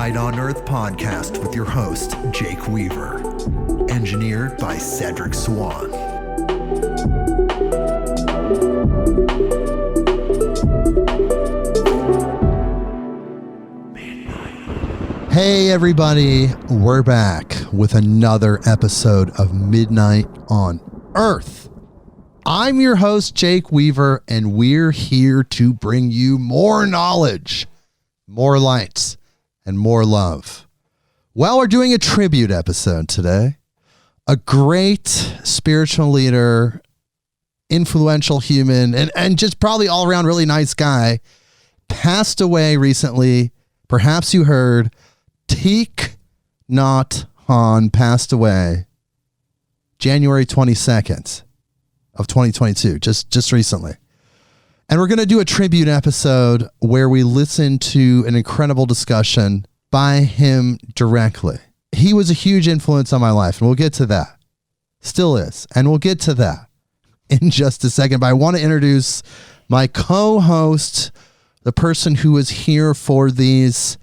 Midnight on Earth podcast with your host, Jake Weaver. Engineered by Cedric Swan. Hey everybody, we're back with another episode of Midnight on Earth. I'm your host, Jake Weaver, and we're here to bring you more knowledge, more lights, and more love. Well, we're doing a tribute episode today. A great spiritual leader, influential human, and just probably all around really nice guy passed away recently. Perhaps you heard. Thich Naht Hahn passed away January 22nd of 2022, just recently. And we're going to do a tribute episode where we listen to an incredible discussion by him directly. He was a huge influence on my life, and we'll get to that. Still is, and we'll get to that in just a second. But I want to introduce my co-host, the person who is here for these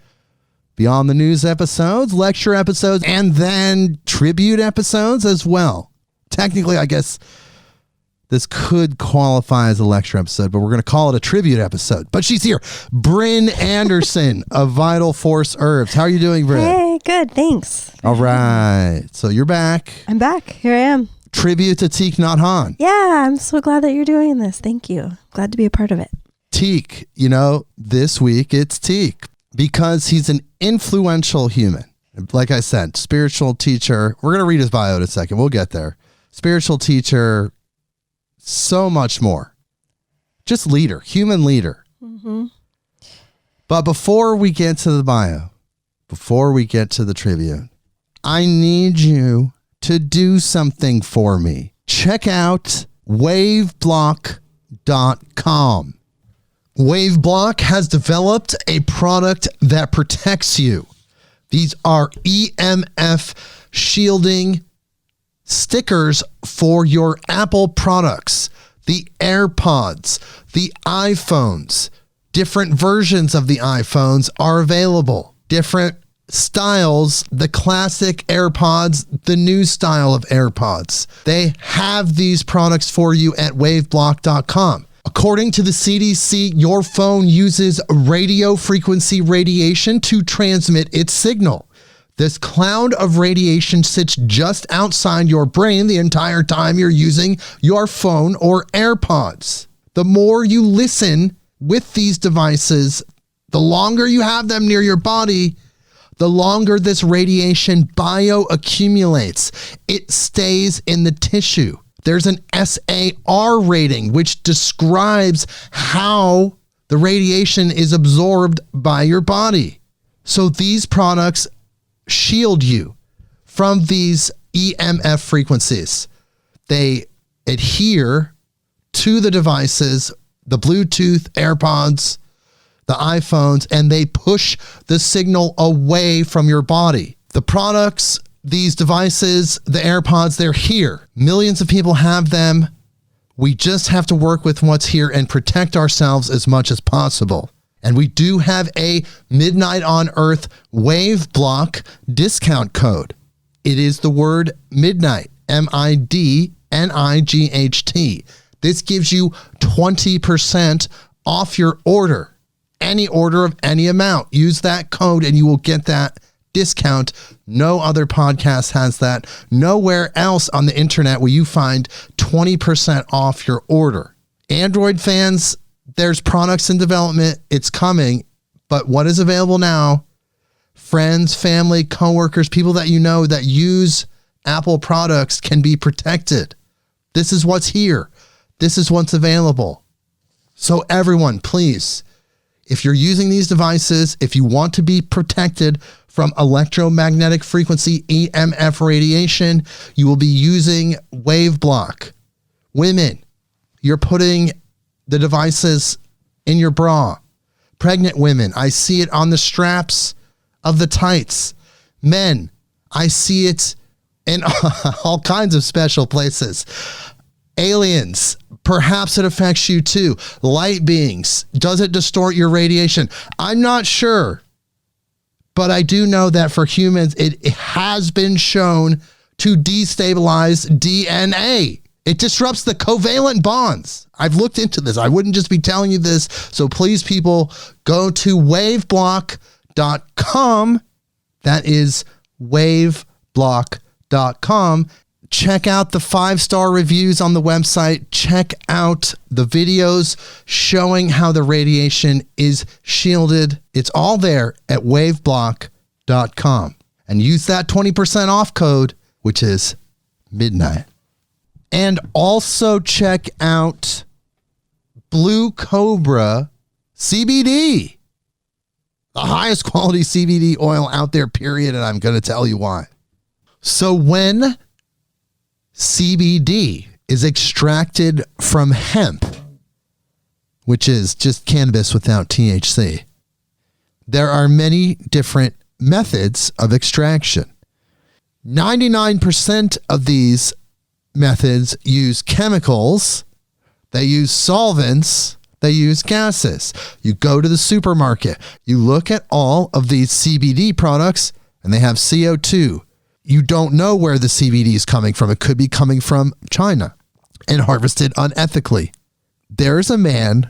Beyond the News episodes, lecture episodes, and then tribute episodes as well. Technically, I guess this could qualify as a lecture episode, but we're going to call it a tribute episode. But she's here. Brynn Anderson of Vital Force Herbs. How are you doing, Brynn? Hey, good. Thanks. All right. So you're back. I'm back. Here I am. Tribute to Thich Naht Hahn. Yeah, I'm so glad that you're doing this. Thank you. Glad to be a part of it. Thich, this week it's Thich. Because he's an influential human. Like I said, spiritual teacher. We're going to read his bio in a second. We'll get there. Spiritual teacher, so much more. Just leader, human leader. Mm-hmm. But before we get to the bio, before we get to the tribute, I need you to do something for me. Check out waveblock.com. WaveBlock has developed a product that protects you. These are EMF shielding stickers for your Apple products, the AirPods, the iPhones. Different versions of the iPhones are available. Different styles, the classic AirPods, the new style of AirPods. They have these products for you at waveblock.com. According to the CDC, your phone uses radio frequency radiation to transmit its signal. This cloud of radiation sits just outside your brain the entire time you're using your phone or AirPods. The more you listen with these devices, the longer you have them near your body, the longer this radiation bioaccumulates. It stays in the tissue. There's an SAR rating, which describes how the radiation is absorbed by your body. So these products shield you from these EMF frequencies. They adhere to the devices, the Bluetooth, AirPods, the iPhones, and they push the signal away from your body. The products, these devices, the AirPods, they're here. Millions of people have them. We just have to work with what's here and protect ourselves as much as possible. And we do have a Midnight on Earth Wave Block discount code. It is the word midnight, MIDNIGHT. This gives you 20% off your order. Any order of any amount. Use that code and you will get that discount. No other podcast has that. Nowhere else on the internet will you find 20% off your order. Android fans, there's products in development. It's coming. But what is available now? Friends, family, coworkers, people that you know that use Apple products can be protected. This is what's here. This is what's available. So everyone, please, if you're using these devices, if you want to be protected from electromagnetic frequency EMF radiation, you will be using WaveBlock. Women, you're putting the devices in your bra. Pregnant women, I see it on the straps of the tights. Men, I see it in all kinds of special places. Aliens, perhaps it affects you too. Light beings, does it distort your radiation? I'm not sure. but I do know that for humans, it has been shown to destabilize DNA. It disrupts the covalent bonds. I've looked into this. I wouldn't just be telling you this. So please, people, go to waveblock.com. That is waveblock.com. Check out the 5-star reviews on the website. Check out the videos showing how the radiation is shielded. It's all there at waveblock.com. And use that 20% off code, which is midnight. And also check out Blue Cobra CBD, the highest quality CBD oil out there, period. And I'm going to tell you why. So when CBD is extracted from hemp, which is just cannabis without THC, there are many different methods of extraction. 99% of these methods use chemicals, they use solvents, they use gases. You go to the supermarket, you look at all of these CBD products, and they have CO2. You don't know where the CBD is coming from. It could be coming from China and harvested unethically. There's a man,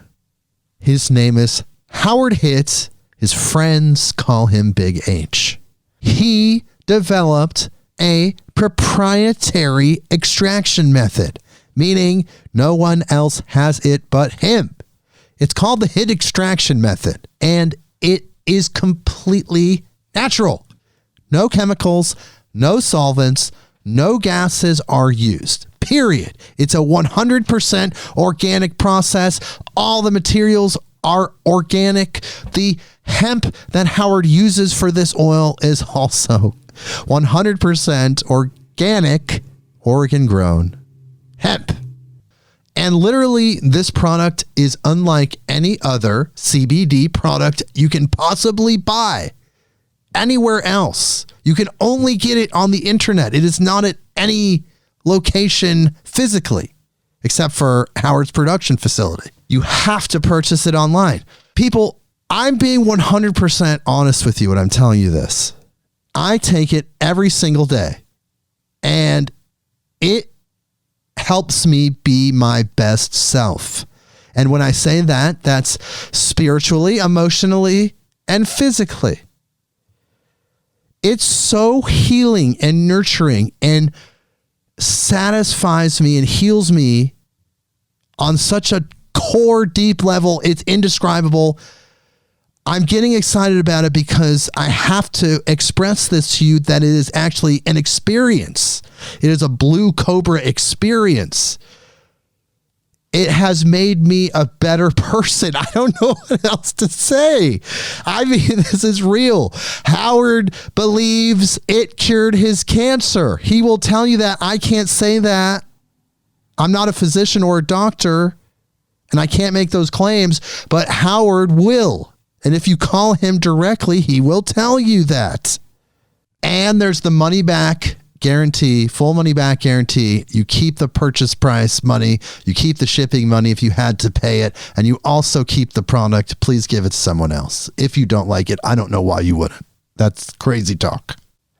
his name is Howard Hitt. His friends call him Big H. He developed a proprietary extraction method, meaning no one else has it but him. It's called the Hitt extraction method, and it is completely natural. No chemicals, no solvents, no gases are used, period. It's a 100% organic process. All the materials are organic. The hemp that Howard uses for this oil is also 100% organic, Oregon grown hemp. And literally, this product is unlike any other CBD product you can possibly buy anywhere else. You can only get it on the internet. It is not at any location physically, except for Howard's production facility. You have to purchase it online. People, I'm being 100% honest with you when I'm telling you this. I take it every single day, and it helps me be my best self. And when I say that, that's spiritually, emotionally, and physically. It's so healing and nurturing and satisfies me and heals me on such a core, deep level. It's indescribable. I'm getting excited about it because I have to express this to you that it is actually an experience. It is a Blue Cobra experience. It has made me a better person. I don't know what else to say. I mean, this is real. Howard believes it cured his cancer. He will tell you that. I can't say that. I'm not a physician or a doctor, and I can't make those claims, but Howard will. And if you call him directly, he will tell you that. And there's the money back guarantee, full money back guarantee. You keep the purchase price money. You keep the shipping money if you had to pay it. And you also keep the product. Please give it to someone else. If you don't like it, I don't know why you wouldn't. That's crazy talk.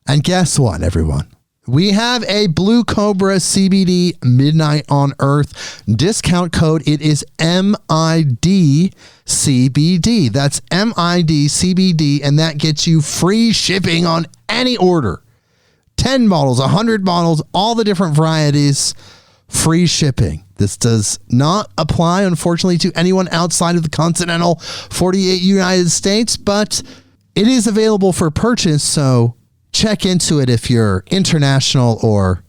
And guess what, everyone? We have a Blue Cobra CBD Midnight on Earth discount code. It is MIDCBD. That's MIDCBD, and that gets you free shipping on any order. 10 bottles, 100 bottles, all the different varieties, free shipping. This does not apply, unfortunately, to anyone outside of the continental 48 United States, but it is available for purchase, so check into it if you're international or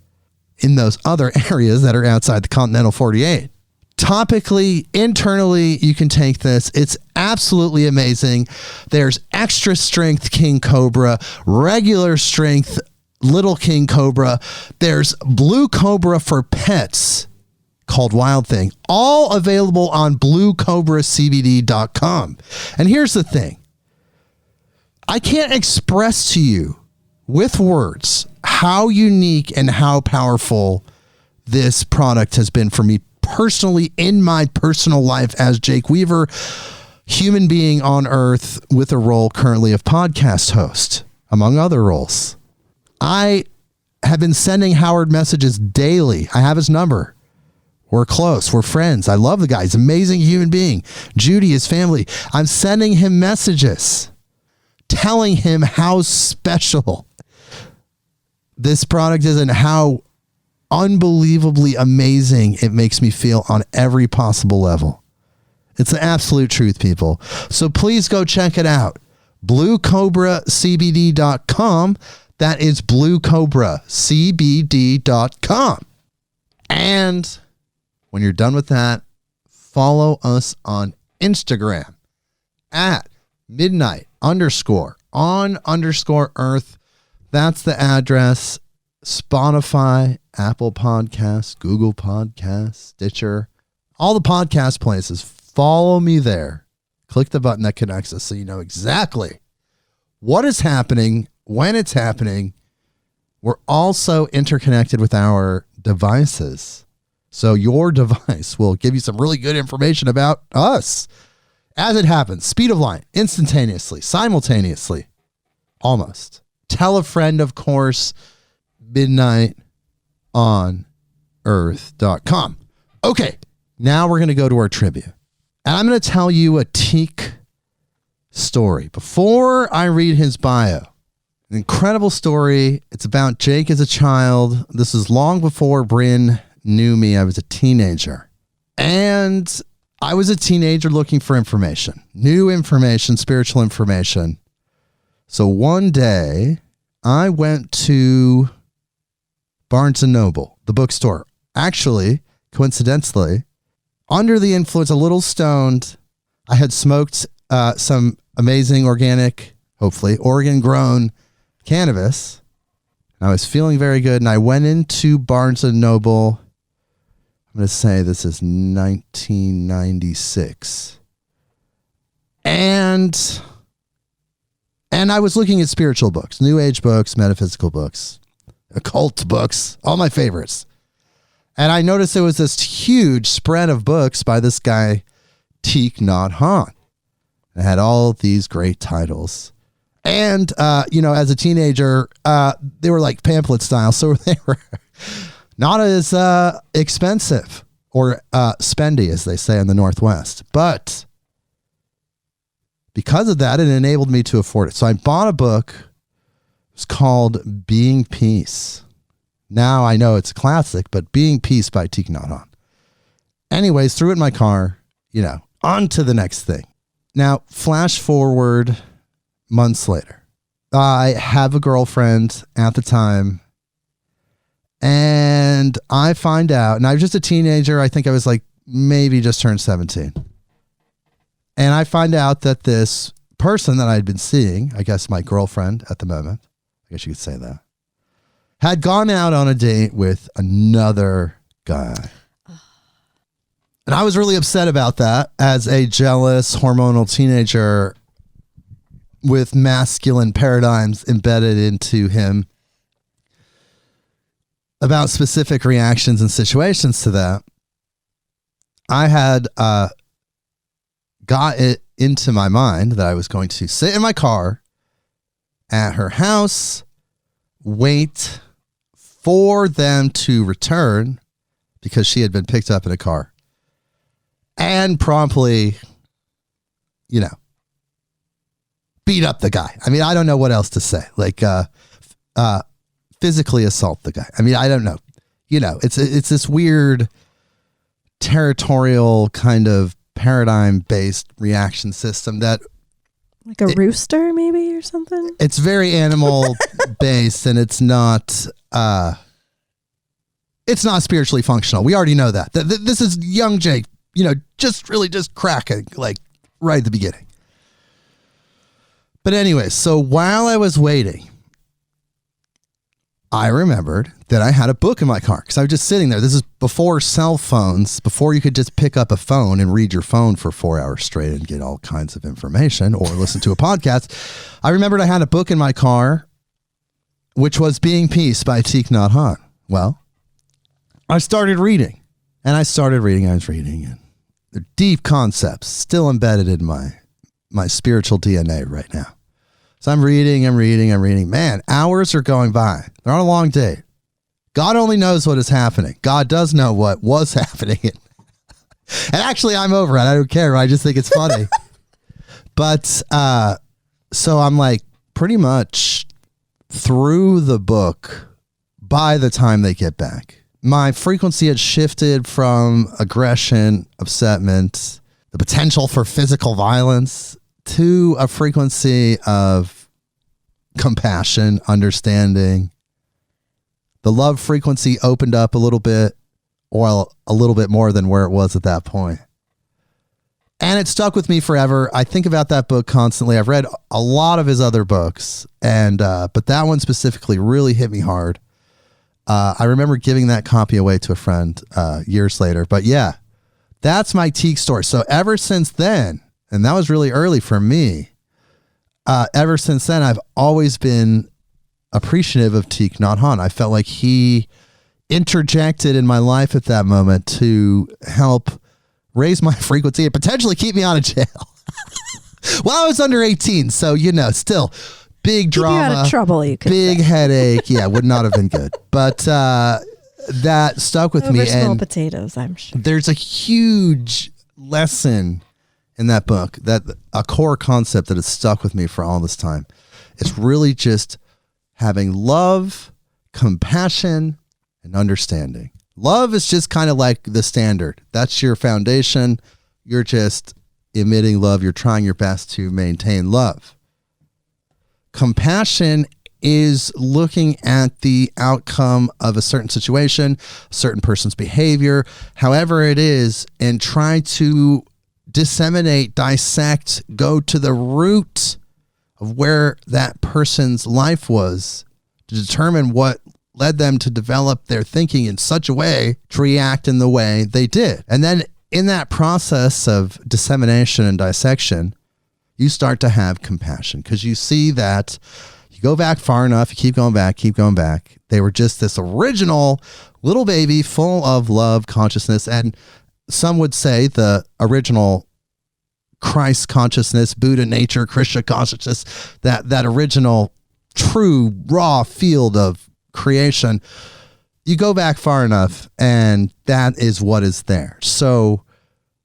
in those other areas that are outside the continental 48. Topically, internally, you can take this. It's absolutely amazing. There's extra strength King Cobra, regular strength Little King Cobra. There's Blue Cobra for pets called Wild Thing, all available on bluecobracbd.com. And here's the thing. I can't express to you with words how unique and how powerful this product has been for me personally in my personal life as Jake Weaver. human being on earth with a role currently of podcast host, among other roles. I have been sending Howard messages daily. I have his number. We're close. We're friends. I love the guy. He's an amazing human being. Judy, his family. I'm sending him messages telling him how special this product is and how unbelievably amazing it makes me feel on every possible level. It's the absolute truth, people. So please go check it out. BlueCobraCBD.com. That is BlueCobraCBD.com. And when you're done with that, follow us on Instagram at midnight_on_earth. That's the address. Spotify, Apple Podcasts, Google Podcasts, Stitcher, all the podcast places. Follow me there. Click the button that connects us so you know exactly what is happening, when it's happening. We're also interconnected with our devices. So your device will give you some really good information about us as it happens. Speed of light, instantaneously, simultaneously, almost. Tell a friend, of course, midnightonearth.com. Okay, now we're going to go to our trivia. And I'm going to tell you a Thich story. Before I read his bio, an incredible story. It's about Jake as a child. This is long before Brynn knew me. I was a teenager. And I was a teenager looking for information, new information, spiritual information. So one day I went to Barnes & Noble, the bookstore. Actually, coincidentally, under the influence, a little stoned, I had smoked some amazing organic, hopefully, Oregon-grown cannabis. I was feeling very good, and I went into Barnes & Noble. I'm going to say this is 1996. And I was looking at spiritual books, New Age books, metaphysical books, occult books, all my favorites. And I noticed there was this huge spread of books by this guy, Thich Naht Hahn. It had all these great titles. And, as a teenager, they were like pamphlet style. So they were not as expensive or spendy, as they say in the Northwest. But because of that, it enabled me to afford it. So I bought a book. It's called Being Peace. Now I know it's a classic, but Being Peace by Thich Naht Hahn. Anyways, threw it in my car, on to the next thing. Now, flash forward months later. I have a girlfriend at the time, and I find out, and I was just a teenager. I think I was like maybe just turned 17. And I find out that this person that I'd been seeing, I guess my girlfriend at the moment, I guess you could say that, had gone out on a date with another guy. And I was really upset about that as a jealous, hormonal teenager with masculine paradigms embedded into him about specific reactions and situations to that. I had got it into my mind that I was going to sit in my car at her house, wait for them to return because she had been picked up in a car, and promptly, beat up the guy. I mean, I don't know what else to say. Like, physically assault the guy. I mean, I don't know. It's this weird territorial kind of paradigm-based reaction system that, like a rooster maybe or something. It's very animal based, and it's not spiritually functional. We already know that. This is young Jake, just cracking like right at the beginning. But anyway, so while I was waiting, I remembered that I had a book in my car because I was just sitting there. This is before cell phones, before you could just pick up a phone and read your phone for 4 hours straight and get all kinds of information or listen to a podcast. I remembered I had a book in my car, which was Being Peace by Thich Naht Hahn. Well, I started reading, and I was reading, and They're deep concepts still embedded in my spiritual DNA right now. So I'm reading. Man, hours are going by. They're on a long date. God only knows what is happening. God does know what was happening. And actually, I'm over it. I don't care. I just think it's funny. But so I'm like pretty much through the book by the time they get back. My frequency had shifted from aggression, upsetment, the potential for physical violence, to a frequency of compassion, understanding. The love frequency opened up a little bit, or a little bit more than where it was at that point. And it stuck with me forever. I think about that book constantly. I've read a lot of his other books, and but that one specifically really hit me hard. I remember giving that copy away to a friend years later. But yeah, that's my Thich story. So ever since then, and that was really early for me, ever since then, I've always been appreciative of Thich Naht Hahn. I felt like he interjected in my life at that moment to help raise my frequency and potentially keep me out of jail. Well, I was under 18, so, still big drama. Keep you out of trouble, you could big say. headache. Yeah, would not have been good. But that stuck with me. Over small And potatoes, I'm sure. there's a huge lesson in that book, that a core concept that has stuck with me for all this time. It's really just having love, compassion, and understanding. Love is just kind of like the standard. That's your foundation. You're just emitting love. You're trying your best to maintain love. Compassion is looking at the outcome of a certain situation, a certain person's behavior, however it is, and try to disseminate, dissect, go to the root of where that person's life was to determine what led them to develop their thinking in such a way to react in the way they did. And then in that process of dissemination and dissection, you start to have compassion, because you see that you go back far enough, you keep going back. They were just this original little baby full of love, consciousness, and some would say the original Christ consciousness, Buddha nature, Krishna consciousness, that original true raw field of creation. You go back far enough and that is what is there. So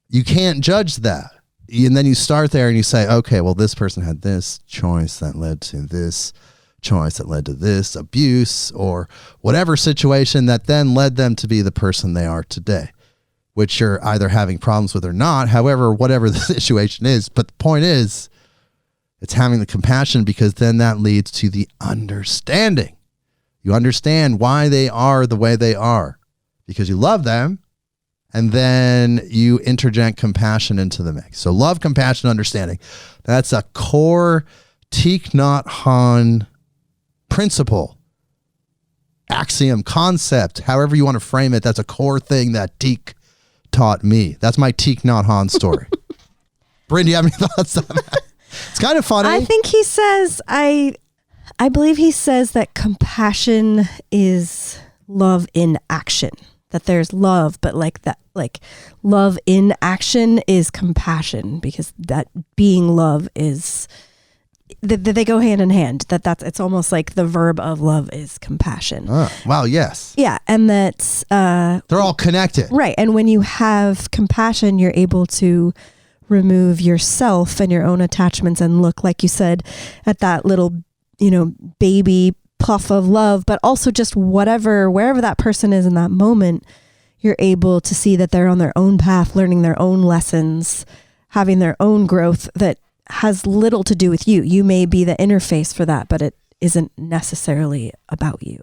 you can't judge that. And then you start there and you say, okay, well, this person had this choice that led to this choice that led to this abuse or whatever situation that then led them to be the person they are today, which you're either having problems with or not, however, whatever the situation is. But the point is, it's having the compassion, because then that leads to the understanding. You understand why they are the way they are because you love them, and then you interject compassion into the mix. So love, compassion, understanding. That's a core Thich Naht Hahn principle, axiom, concept, however you want to frame it. That's a core thing that Thich taught me. That's my Thich Naht Hahn story. Brynn, do you have any thoughts on that? It's kind of funny. I think he says, I believe he says that compassion is love in action. That there's love, but like love in action is compassion, because that being love is they go hand in hand. It's almost like the verb of love is compassion. Oh, wow, yes. Yeah, and that's they're all connected. Right. And when you have compassion, you're able to remove yourself and your own attachments and look, like you said, at that little, baby puff of love, but also just wherever that person is in that moment, you're able to see that they're on their own path, learning their own lessons, having their own growth that has little to do with you. You may be the interface for that, but it isn't necessarily about you.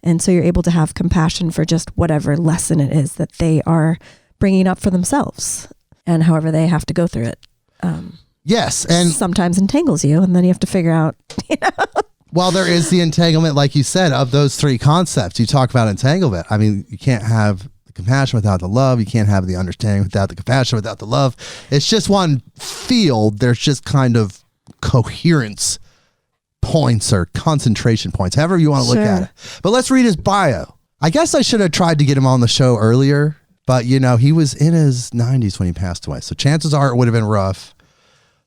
And so you're able to have compassion for just whatever lesson it is that they are bringing up for themselves, and however they have to go through it. Yes. And sometimes entangles you, and then you have to figure out, Well, there is the entanglement, like you said, of those three concepts. You talk about entanglement. I mean, you can't have the compassion without the love. You can't have the understanding without the compassion, without the love. It's just one field. There's just kind of coherence points or concentration points, however you want to look at it. But let's read his bio. I guess I should have tried to get him on the show earlier, But, he was in his 90s when he passed away. So chances are it would have been rough.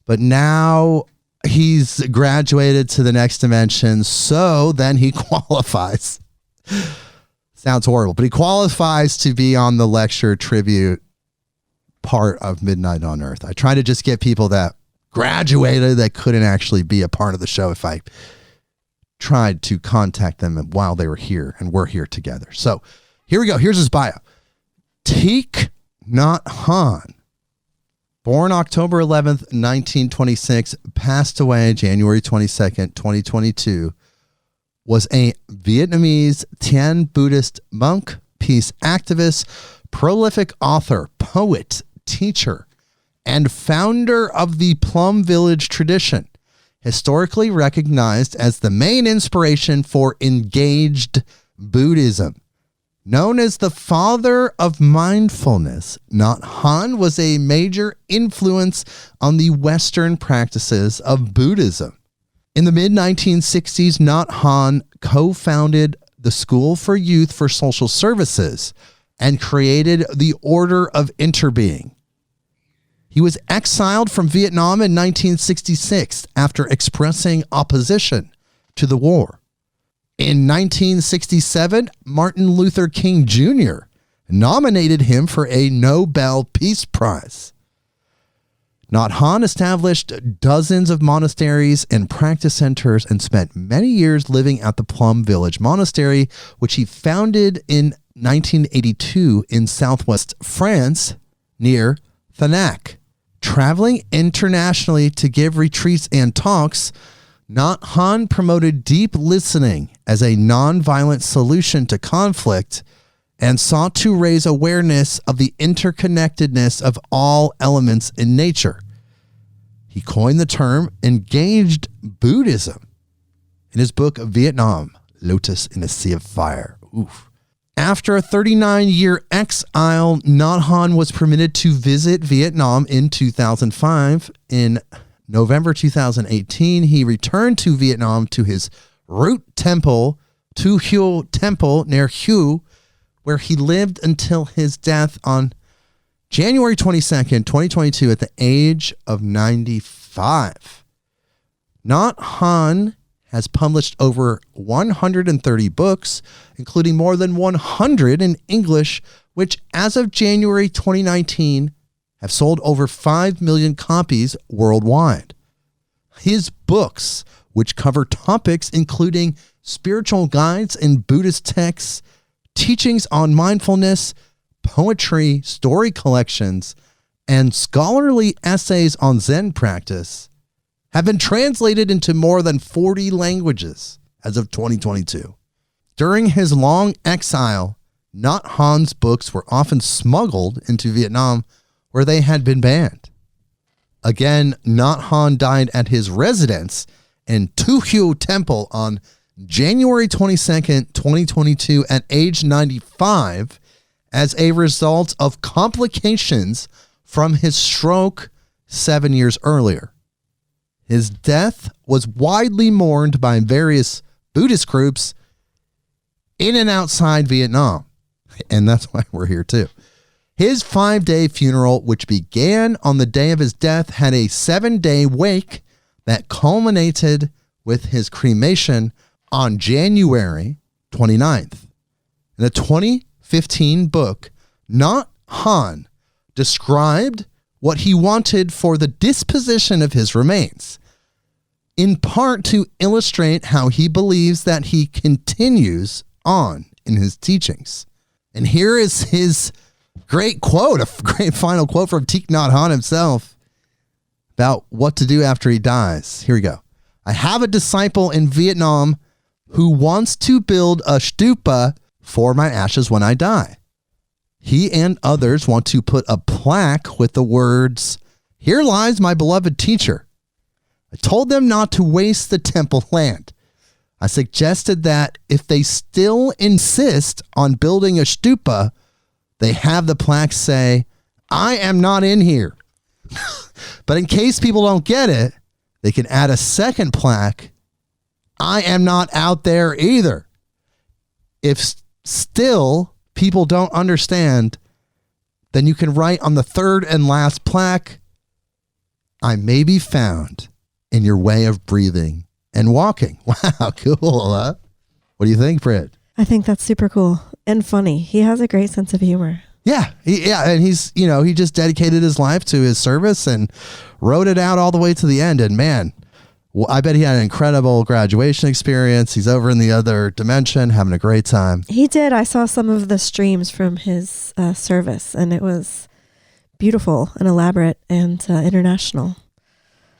But now he's graduated to the next dimension. So then he qualifies. Sounds horrible. But he qualifies to be on the lecture tribute part of Midnight on Earth. I try to just get people that graduated that couldn't actually be a part of the show if I tried to contact them while they were here, and we're here together. So here we go. Here's his bio. Thich Naht Hahn, born October 11th, 1926, passed away January 22nd, 2022, was a Vietnamese Thiền Buddhist monk, peace activist, prolific author, poet, teacher, and founder of the Plum Village Tradition, historically recognized as the main inspiration for engaged Buddhism. Known as the father of mindfulness, Naht Hahn was a major influence on the Western practices of Buddhism. In the mid-1960s, Naht Hahn co-founded the School for Youth for Social Services and created the Order of Interbeing. He was exiled from Vietnam in 1966 after expressing opposition to the war. In 1967, Martin Luther King Jr. nominated him for a Nobel Peace Prize. Naht Hahn established dozens of monasteries and practice centers and spent many years living at the Plum Village Monastery, which he founded in 1982 in southwest France near Thénac. Traveling internationally to give retreats and talks, Naht Hahn promoted deep listening as a nonviolent solution to conflict and sought to raise awareness of the interconnectedness of all elements in nature. He coined the term engaged Buddhism in his book Vietnam, Lotus in a Sea of Fire. Oof. After a 39-year exile, Naht Hahn was permitted to visit Vietnam in 2005. In November 2018, he returned to Vietnam to his root temple, Hiếu Temple near Hue, where he lived until his death on January 22nd, 2022, at the age of 95. Naht Hahn has published over 130 books, including more than 100 in English, which as of January 2019 have sold over 5 million copies worldwide. His books, which cover topics including spiritual guides in Buddhist texts, teachings on mindfulness, poetry, story collections, and scholarly essays on Zen practice, have been translated into more than 40 languages as of 2022. During his long exile, Naht Han's books were often smuggled into Vietnam, where they had been banned. Again, Naht Hahn died at his residence in Hiếu Temple on January 22nd, 2022, at age 95, as a result of complications from his stroke 7 years earlier. His death was widely mourned by various Buddhist groups in and outside Vietnam, and that's why we're here too. His 5-day funeral, which began on the day of his death, had a 7-day wake that culminated with his cremation on January 29th. In a 2015 book, Naht Hahn described what he wanted for the disposition of his remains, in part to illustrate how he believes that he continues on in his teachings. And here is his great quote, a great final quote from Thich Naht Hahn himself about what to do after he dies. Here we go. I have a disciple in Vietnam who wants to build a stupa for my ashes when I die. He and others want to put a plaque with the words, "Here lies my beloved teacher." I told them not to waste the temple land. I suggested that if they still insist on building a stupa, they have the plaque say, "I am not in here." But in case people don't get it, they can add a second plaque, "I am not out there either." If still people don't understand, then you can write on the third and last plaque, I may be found in your way of breathing and walking. Wow, cool, huh? What do you think, Britt? I think that's super cool and funny. He has a great sense of humor. Yeah, and he's, he just dedicated his life to his service and wrote it out all the way to the end. And man, well, I bet he had an incredible graduation experience. He's over in the other dimension having a great time. He did. I saw some of the streams from his service, and it was beautiful and elaborate and international.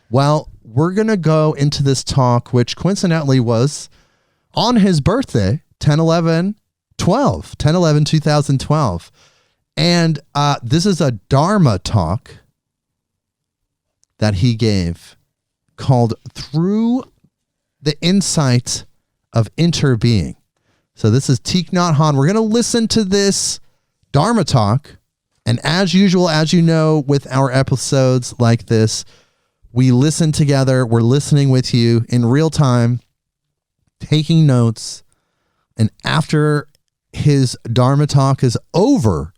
Well, we're going to go into this talk, which coincidentally was on his birthday, 10/11/2012. And this is a Dharma talk that he gave called Through the Insight of Interbeing. So this is Thich Naht Hahn. We're going to listen to this Dharma talk. And as usual, as you know, with our episodes like this, we listen together. We're listening with you in real time, taking notes. And after his Dharma talk is over,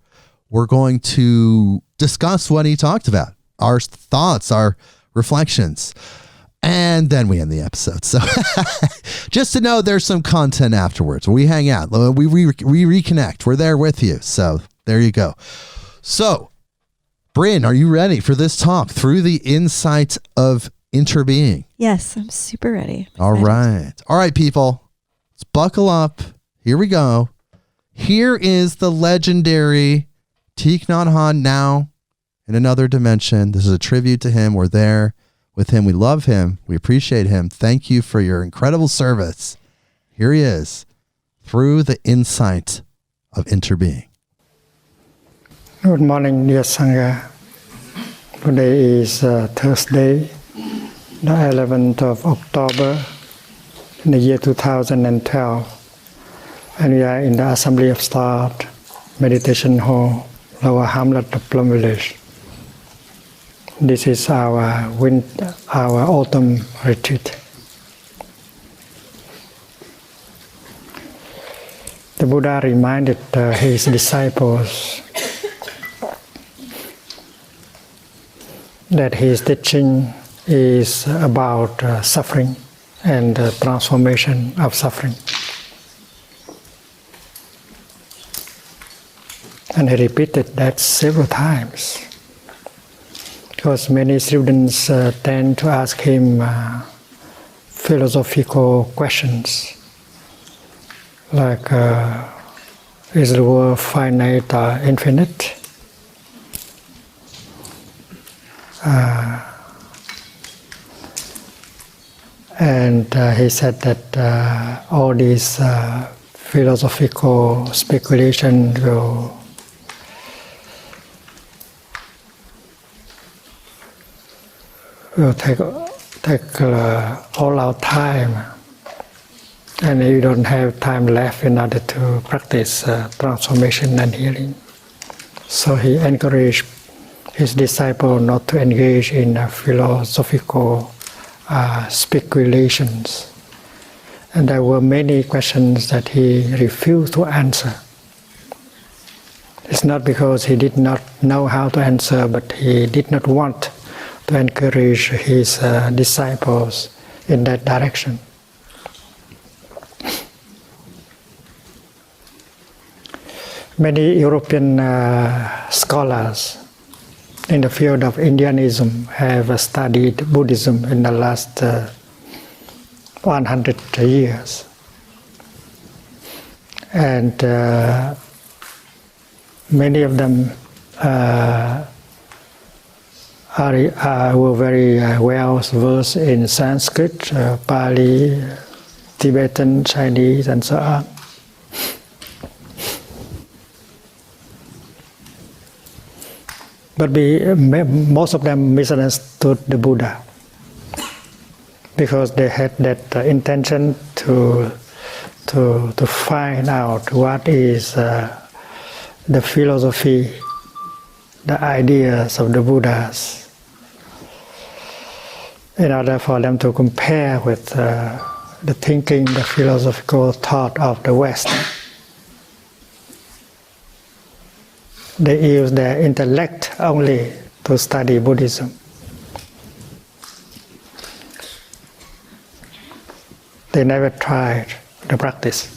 we're going to discuss what he talked about, our thoughts, our reflections, and then we end the episode. So just to know there's some content afterwards. We hang out. We reconnect. We're there with you. So there you go. So, Brynn, are you ready for this talk, Through the Insight of Interbeing? Yes, I'm super ready. All right. All right, people. Let's buckle up. Here we go. Here is the legendary Thich Naht Hahn, now in another dimension. This is a tribute to him. We're there with him. We love him. We appreciate him. Thank you for your incredible service. Here he is, Through the Insight of Interbeing. Good morning, dear Sangha. Today is Thursday, the 11th of October, in the year 2012. And we are in the Assembly of Stars Meditation Hall, Lower Hamlet of Plum Village. This is our autumn retreat. The Buddha reminded his disciples that his teaching is about suffering and transformation of suffering. And he repeated that several times, because many students tend to ask him philosophical questions like, is the world finite or infinite? And he said that all these philosophical speculation will take all our time, and you don't have time left in order to practice transformation and healing. So he encouraged his disciple not to engage in philosophical speculations. And there were many questions that he refused to answer. It's not because he did not know how to answer, but he did not want to encourage his disciples in that direction. Many European scholars in the field of Indianism have studied Buddhism in the last 100 years. And many of them were very well versed in Sanskrit, Pali, Tibetan, Chinese, and so on. But most of them misunderstood the Buddha because they had that intention to find out what is the philosophy, the ideas of the Buddhas, in order for them to compare with the thinking, the philosophical thought of the West. They use their intellect only to study Buddhism. They never tried the practice.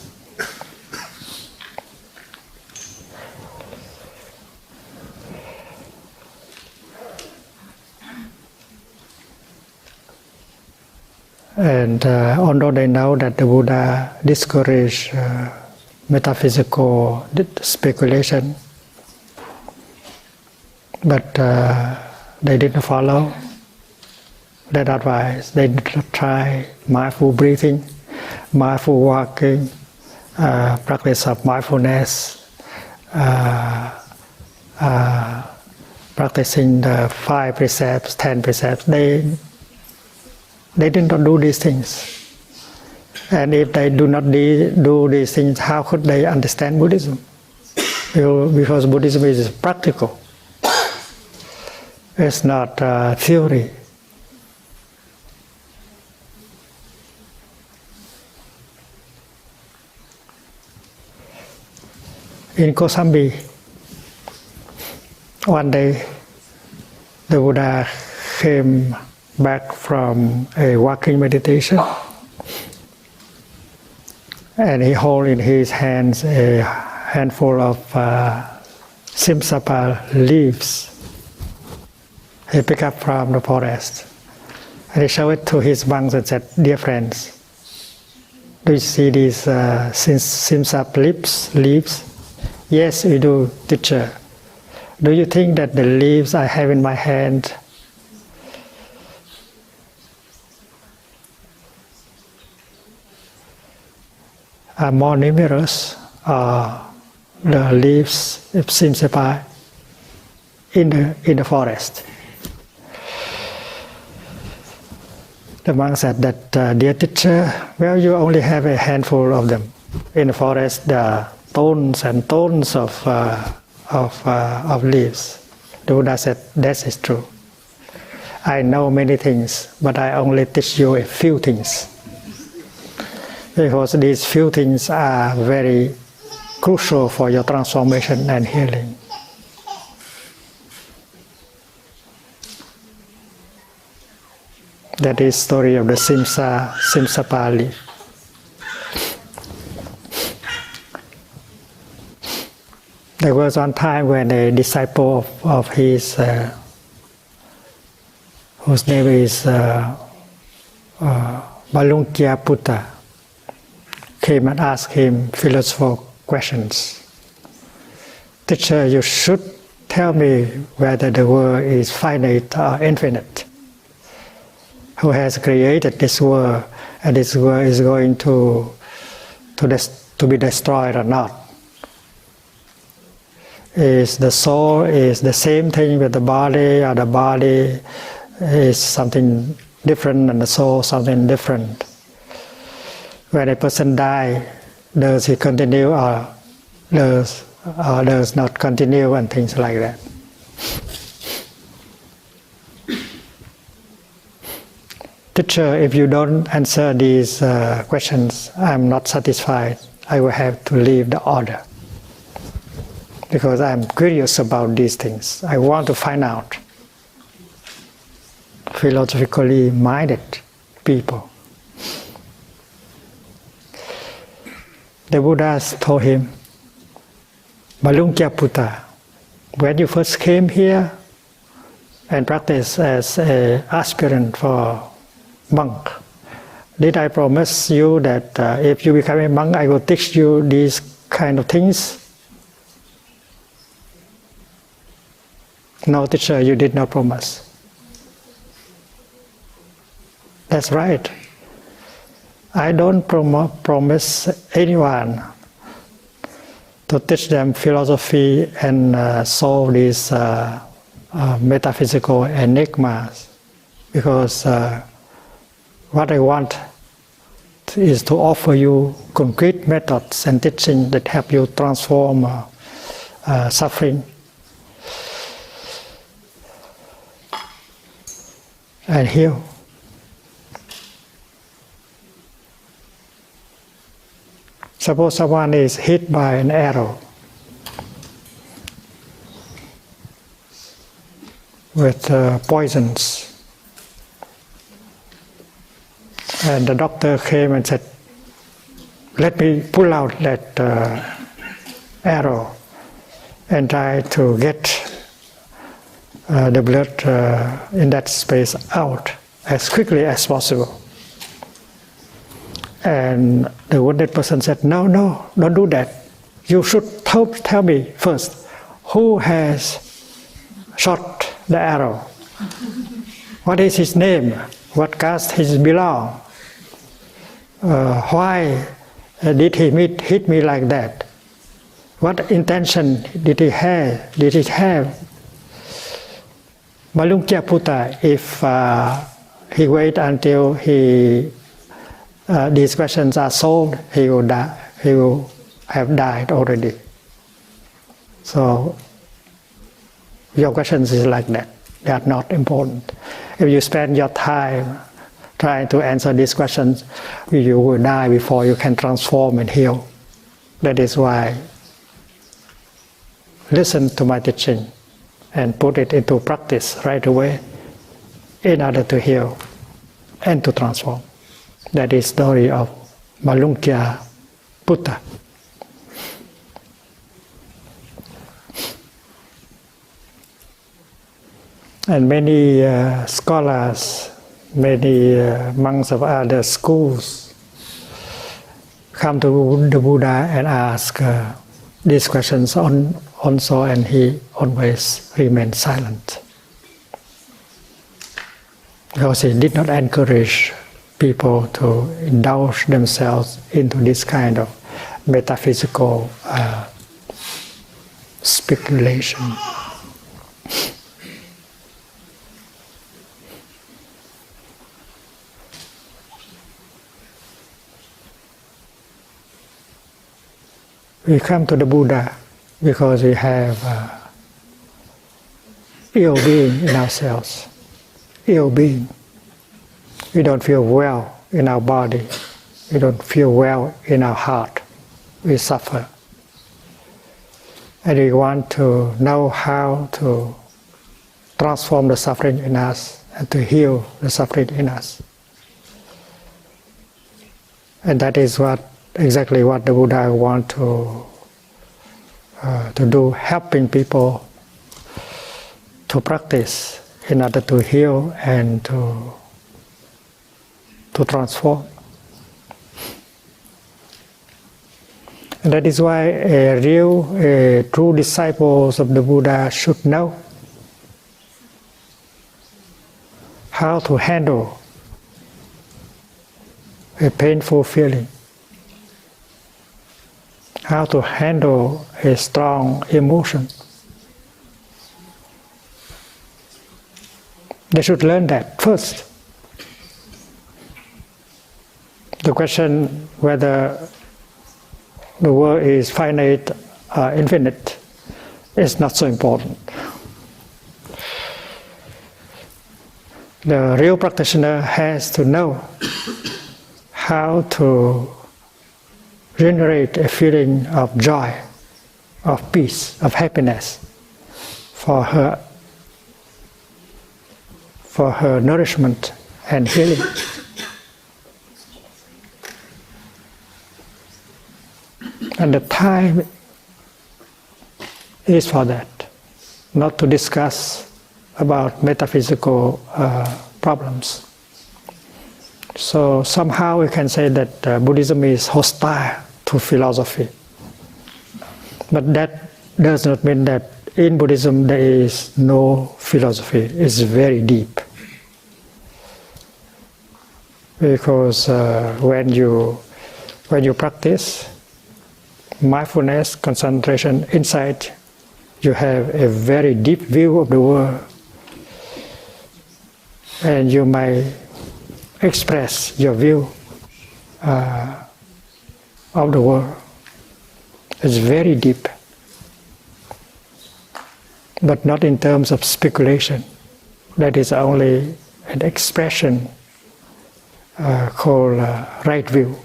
And although they know that the Buddha discouraged metaphysical speculation, but they didn't follow that advice. They didn't try mindful breathing, mindful walking, practice of mindfulness, practicing the 5 precepts, 10 precepts. They did not do these things. And if they do not do these things, how could they understand Buddhism? Because Buddhism is practical. It's not theory. In Kosambi, one day the Buddha came back from a walking meditation, and he held in his hands a handful of simsapa leaves he picked up from the forest, and he showed it to his monks and said, "Dear friends, do you see these simsap leaves? Yes, we do, teacher. Do you think that the leaves I have in my hand are more numerous, the leaves of simsapa in the forest?" The monk said that, "Dear teacher, well, you only have a handful of them. In the forest, there are tons and tons of leaves." The Buddha said, "That is true. I know many things, but I only teach you a few things. Because these few things are very crucial for your transformation and healing." That is the story of the simsapa leaf. There was one time when a disciple of his, whose name is Malunkyaputta, came and asked him philosophical questions. "Teacher, you should tell me whether the world is finite or infinite. Who has created this world, and this world is going to be destroyed or not? Is the soul is the same thing with the body, or the body is something different and the soul something different? When a person dies, does he continue or does not continue, and things like that?" "Teacher, if you don't answer these questions, I'm not satisfied. I will have to leave the order. Because I'm curious about these things. I want to find out." Philosophically minded people. The Buddha told him, "Malunkyaputta, when you first came here and practiced as an aspirant for monk, did I promise you that if you become a monk, I will teach you these kind of things?" "No, teacher, you did not promise." "That's right. I don't promise anyone to teach them philosophy and solve these metaphysical enigmas, because what I want is to offer you concrete methods and teaching that help you transform suffering and heal." Suppose someone is hit by an arrow. with poisons. And the doctor came and said, let me pull out that arrow and try to get the blood in that space out as quickly as possible. And the wounded person said, no, don't do that. You should tell me first, who has shot the arrow? What is his name? What caste he belongs? Why did he hit me like that? What intention did he have? Malunkyā Buddha, if he wait until these questions are solved, he will die. He will have died already. So your questions is like that. They are not important. If you spend your time trying to answer these questions, you will die before you can transform and heal. That is why listen to my teaching and put it into practice right away in order to heal and to transform. That is the story of Malunkyā Buddha. And many scholars, many monks of other schools come to the Buddha and ask these questions also, and he always remained silent. Because he did not encourage people to indulge themselves into this kind of metaphysical speculation. We come to the Buddha because we have ill being in ourselves, ill being. We don't feel well in our body. We don't feel well in our heart. We suffer. And we want to know how to transform the suffering in us and to heal the suffering in us. And that is exactly what the Buddha wants to do, helping people to practice in order to heal and to transform. And that is why a true disciples of the Buddha should know how to handle a painful feeling, how to handle a strong emotion. They should learn that first. The question whether the world is finite or infinite is not so important. The real practitioner has to know how to generate a feeling of joy, of peace, of happiness for her nourishment and healing. And the time is for that, not to discuss about metaphysical problems. So somehow we can say that Buddhism is hostile to philosophy. But that does not mean that in Buddhism there is no philosophy. It's very deep. Because when you practice mindfulness, concentration, insight, you have a very deep view of the world. And you may express your view of the world. It's very deep. But not in terms of speculation. That is only an expression called right view.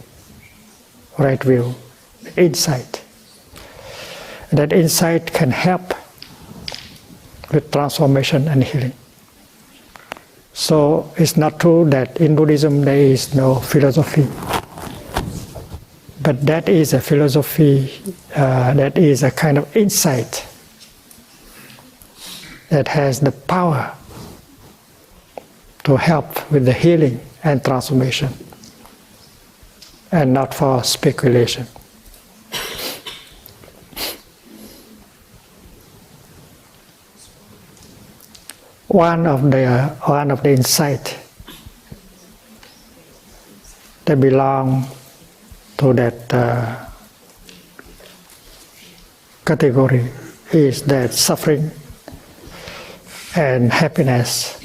Right view. Insight. That insight can help with transformation and healing. So it's not true that in Buddhism there is no philosophy. But that is a philosophy, that is a kind of insight that has the power to help with the healing and transformation, and not for speculation. One of the insight that belong to that category is that suffering and happiness,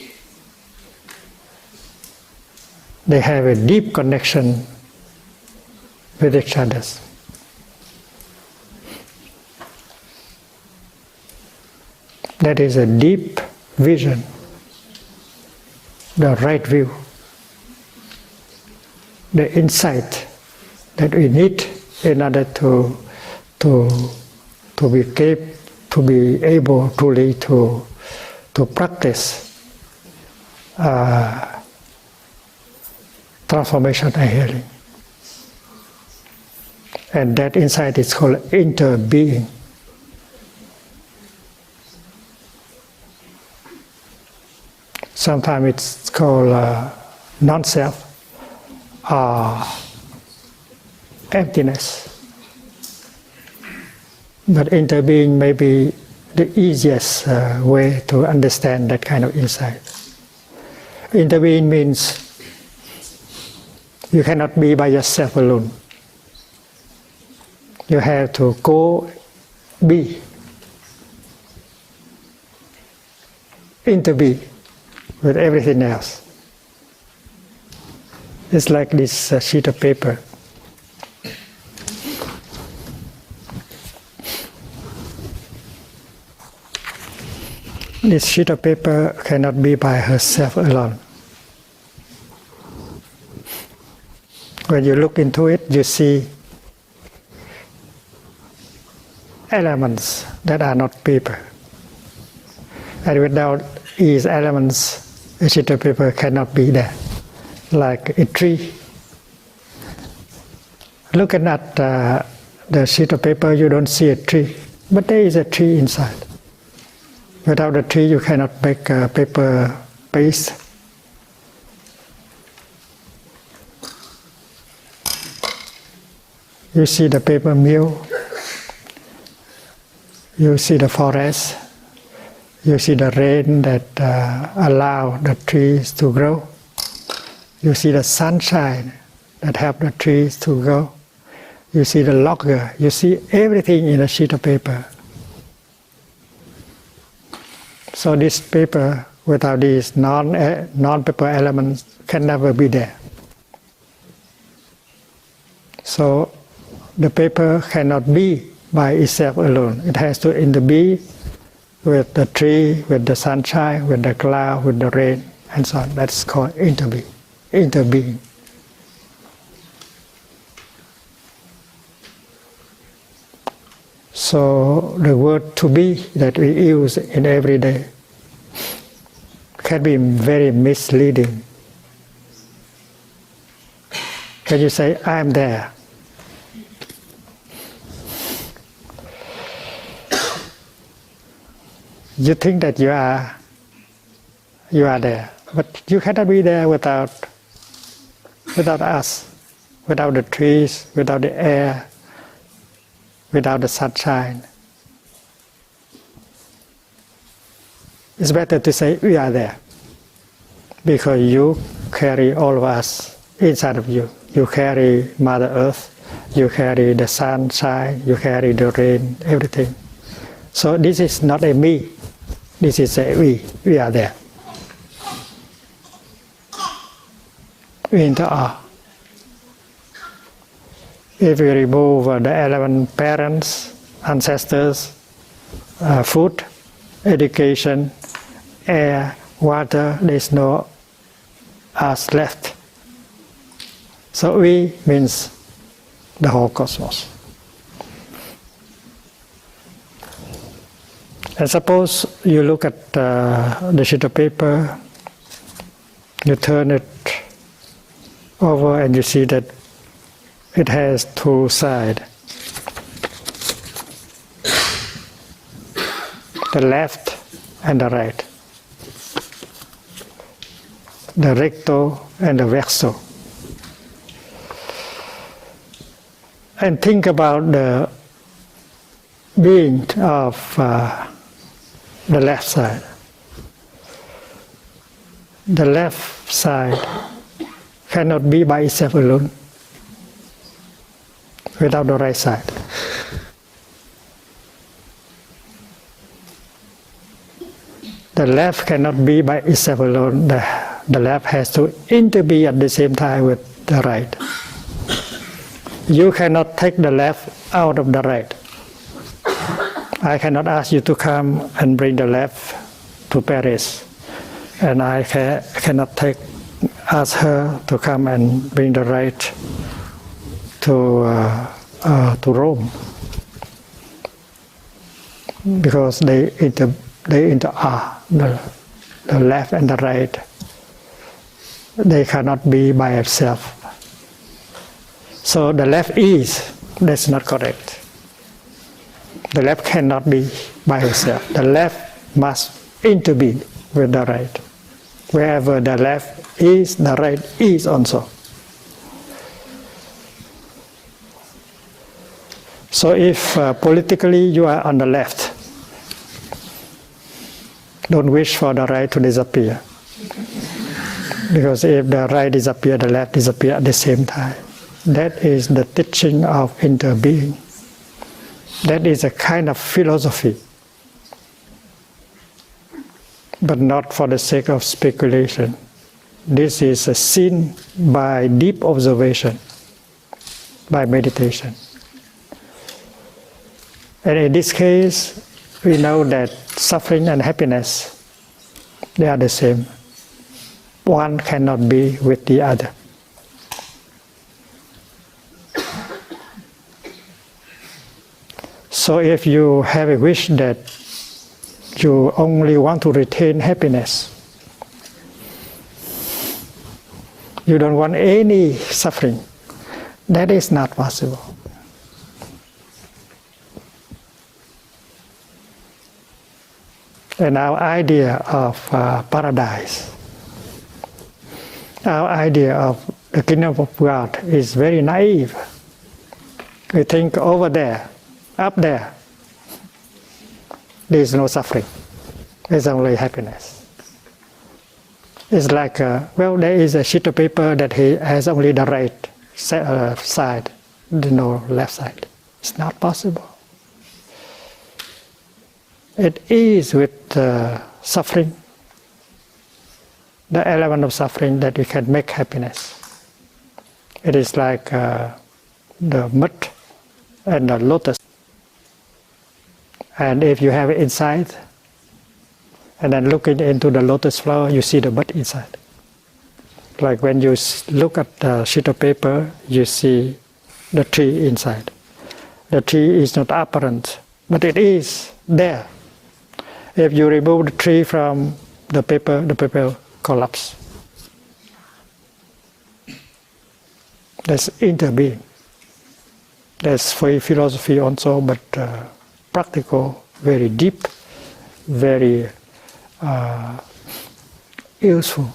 they have a deep connection with each other. That is a deep vision, the right view, the insight that we need in order to be able truly to practice transformation and healing. And that insight is called interbeing. Sometimes it's called non-self or emptiness. But interbeing may be the easiest way to understand that kind of insight. Interbeing means you cannot be by yourself alone. You have to go be, interbe with everything else. It's like this sheet of paper. This sheet of paper cannot be by herself alone. When you look into it, you see elements that are not paper. And without these elements, a sheet of paper cannot be there. Like a tree. Looking at the sheet of paper, you don't see a tree, but there is a tree inside. Without the tree, you cannot make a paper paste. You see the paper mill, you see the forest, you see the rain that allow the trees to grow. You see the sunshine that help the trees to grow. You see the logger. You see everything in a sheet of paper. So this paper, without these non-paper elements, can never be there. So the paper cannot be by itself alone. It has to interbe with the tree, with the sunshine, with the cloud, with the rain, and so on. That's called interbeing. So the word to be that we use in every day can be very misleading. Can you say, I am there? You think that you are there, but you cannot be there without us, without the trees, without the air, without the sunshine. It's better to say we are there, because you carry all of us inside of you. You carry Mother Earth, you carry the sunshine, you carry the rain, everything. So this is not a me, this is a we are there. We enter all. If we remove the element parents, ancestors, food, education, air, water, there's no us left. So we means the whole cosmos. And suppose you look at the sheet of paper You turn it over and you see that it has two sides. The left and the right. The recto and the verso. And think about the being of the left side. The left side cannot be by itself alone without the right side. The left cannot be by itself alone. The left has to interbe at the same time with the right. You cannot take the left out of the right. I cannot ask you to come and bring the left to Paris, and I cannot ask her to come and bring the right to Rome, because the left and the right, they cannot be by itself. So the left is, that's not correct. The left cannot be by itself. The left must interbe with the right. Wherever the left is, the right is also. So if politically you are on the left, don't wish for the right to disappear. Because if the right disappears, the left disappears at the same time. That is the teaching of interbeing. That is a kind of philosophy, but not for the sake of speculation. This is a seen by deep observation, by meditation. And in this case, we know that suffering and happiness, they are the same. One cannot be with the other. So if you have a wish that you only want to retain happiness, you don't want any suffering, that is not possible. And our idea of paradise, our idea of the kingdom of God is very naive. We think over there, up there, there is no suffering. There's only happiness. It's like, well, there is a sheet of paper that has only the right side, no left side. It's not possible. It is with suffering, the element of suffering, that we can make happiness. It is like the mud and the lotus. And if you have it inside, and then looking into the lotus flower, you see the bud inside. Like when you look at the sheet of paper, you see the tree inside. The tree is not apparent, but it is there. If you remove the tree from the paper collapses. That's interbeing. That's for philosophy also, but practical, very deep, very useful.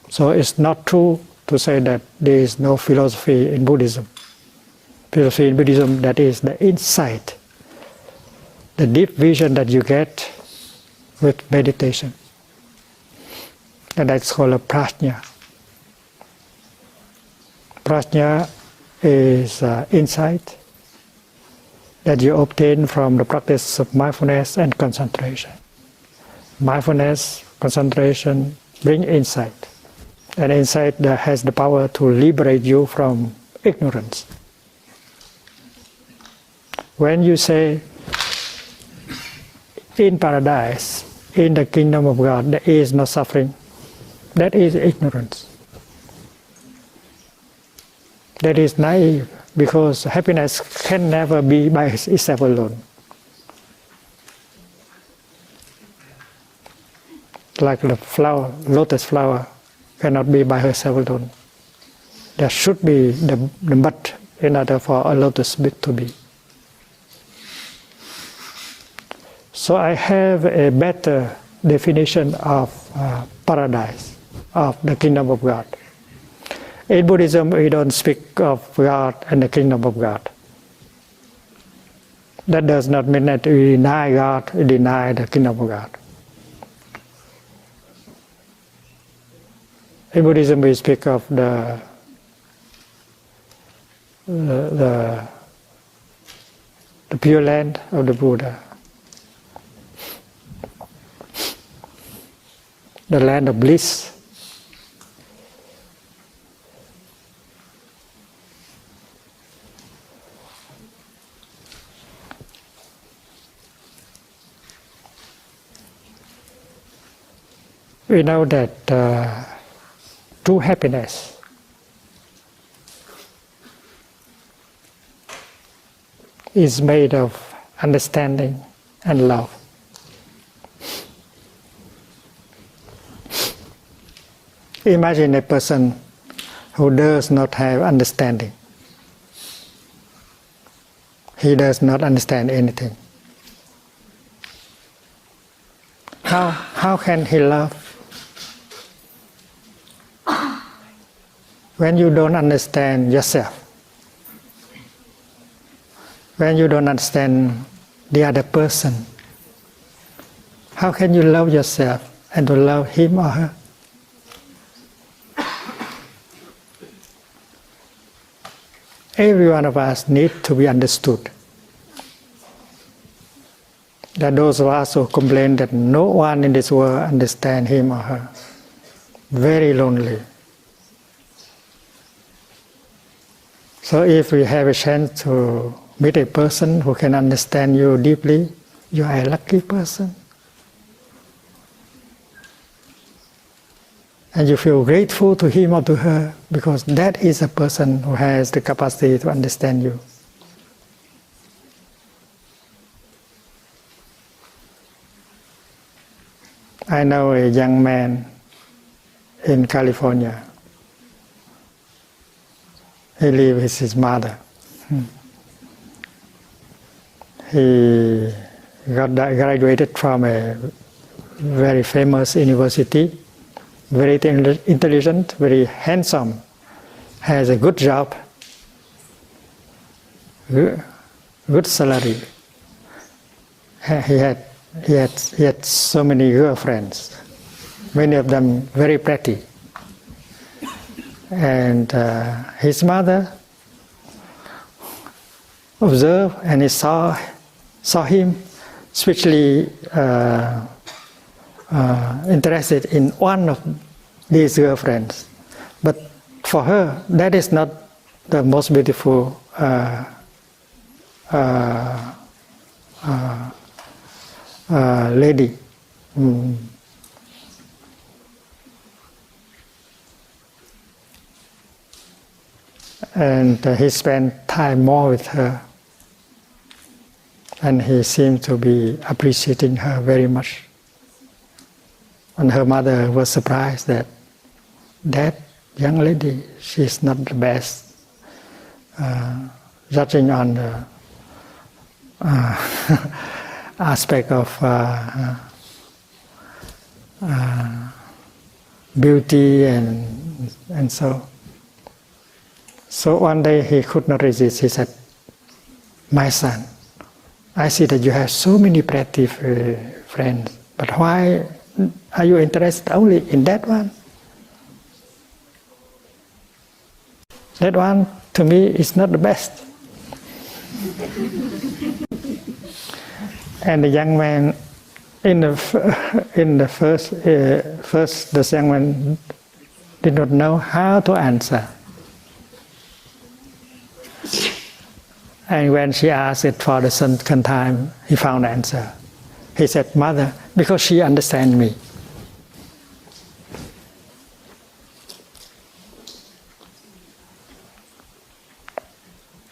So it's not true to say that there is no philosophy in Buddhism. Philosophy in Buddhism, that is the insight, the deep vision that you get with meditation. And that's called a prajna. Prajna is insight that you obtain from the practice of mindfulness and concentration. Mindfulness, concentration bring insight. And insight that has the power to liberate you from ignorance. When you say, in paradise, in the kingdom of God, there is no suffering, that is ignorance. That is naive, because happiness can never be by itself alone. like the flower, lotus flower, cannot be by herself alone. There should be the bud in order for a lotus to be. So I have a better definition of paradise, of the kingdom of God. In Buddhism, we don't speak of God and the kingdom of God. That does not mean that we deny God, we deny the kingdom of God. In Buddhism, we speak of the pure land of the Buddha, the land of bliss. We know that true happiness is made of understanding and love. Imagine a person who does not have understanding. He does not understand anything. How can he love? When you don't understand yourself, when you don't understand the other person, how can you love yourself and to love him or her? Every one of us needs to be understood. There are those of us who complain that no one in this world understands him or her. Very lonely. So if we have a chance to meet a person who can understand you deeply, you are a lucky person. And you feel grateful to him or to her because that is a person who has the capacity to understand you. I know a young man in California. He lives with his mother. He graduated from a very famous university, very intelligent, very handsome, has a good job, good salary. He had so many girlfriends, many of them very pretty. And his mother observed and he saw him especially interested in one of these girlfriends. But for her, that is not the most beautiful lady. And he spent time more with her. And he seemed to be appreciating her very much. And her mother was surprised that young lady, she's not the best, judging on the aspect of beauty and so. So one day he could not resist. He said, "My son, I see that you have so many pretty friends, but why are you interested only in that one? That one, to me, is not the best." And the young man, in the first, the young man did not know how to answer. And when she asked it for the second time, he found the answer. He said, "Mother, because she understands me."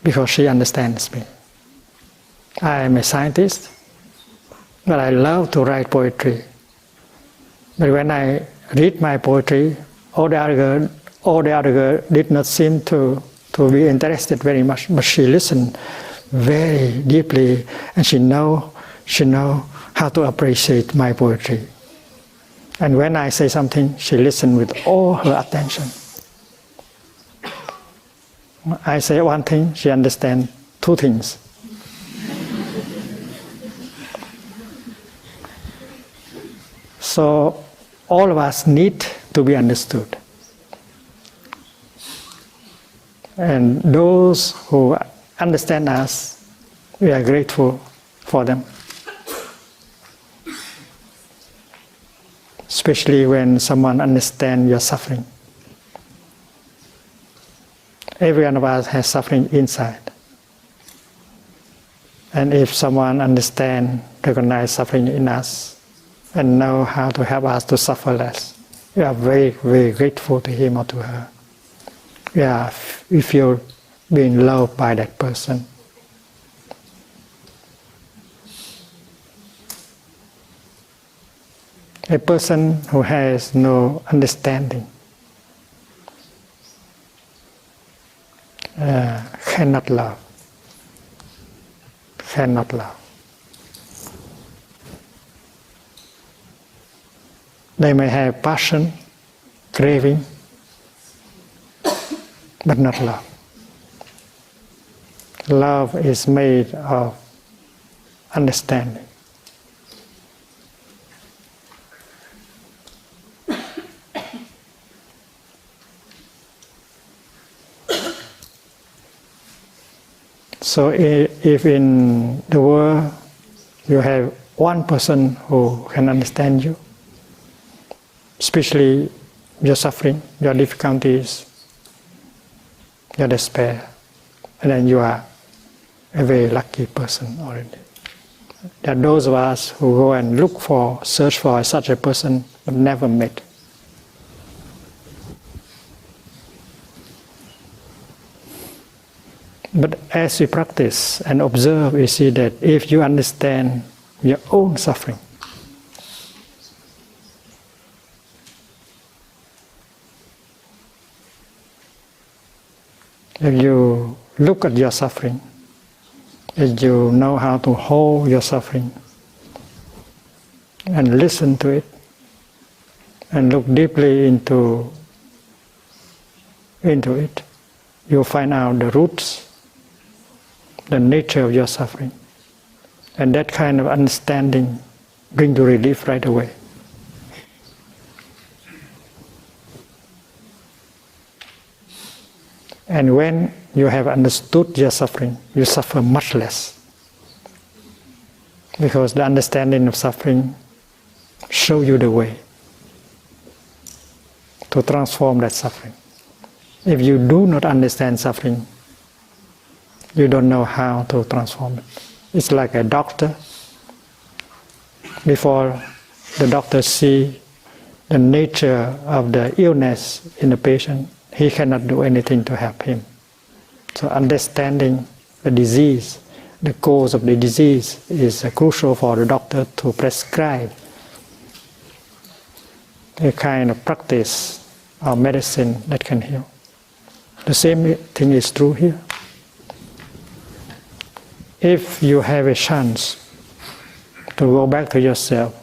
Because she understands me. I am a scientist, but I love to write poetry. But when I read my poetry, all the other girl did not seem to be interested very much, but she listened very deeply, and she know how to appreciate my poetry. And when I say something, she listened with all her attention. I say one thing, she understands two things. So all of us need to be understood. And those who understand us, we are grateful for them. Especially when someone understands your suffering. Every one of us has suffering inside. And if someone understands, recognize suffering in us, and know how to help us to suffer less, we are very, very grateful to him or to her. We feel being loved by that person. A person who has no understanding cannot love. Cannot love. They may have passion, craving, but not love. Love is made of understanding. So if in the world you have one person who can understand you, especially your suffering, your difficulties, your despair, and then you are a very lucky person already. There are those of us who go and search for such a person, but never met. But as we practice and observe, we see that if you understand your own suffering, if you look at your suffering, if you know how to hold your suffering and listen to it and look deeply into it, you'll find out the roots, the nature of your suffering. And that kind of understanding brings you relief right away. And when you have understood your suffering, you suffer much less. Because the understanding of suffering shows you the way to transform that suffering. If you do not understand suffering, you don't know how to transform it. It's like a doctor. Before the doctor sees the nature of the illness in the patient, he cannot do anything to help him. So understanding the disease, the cause of the disease, is crucial for the doctor to prescribe a kind of practice or medicine that can heal. The same thing is true here. If you have a chance to go back to yourself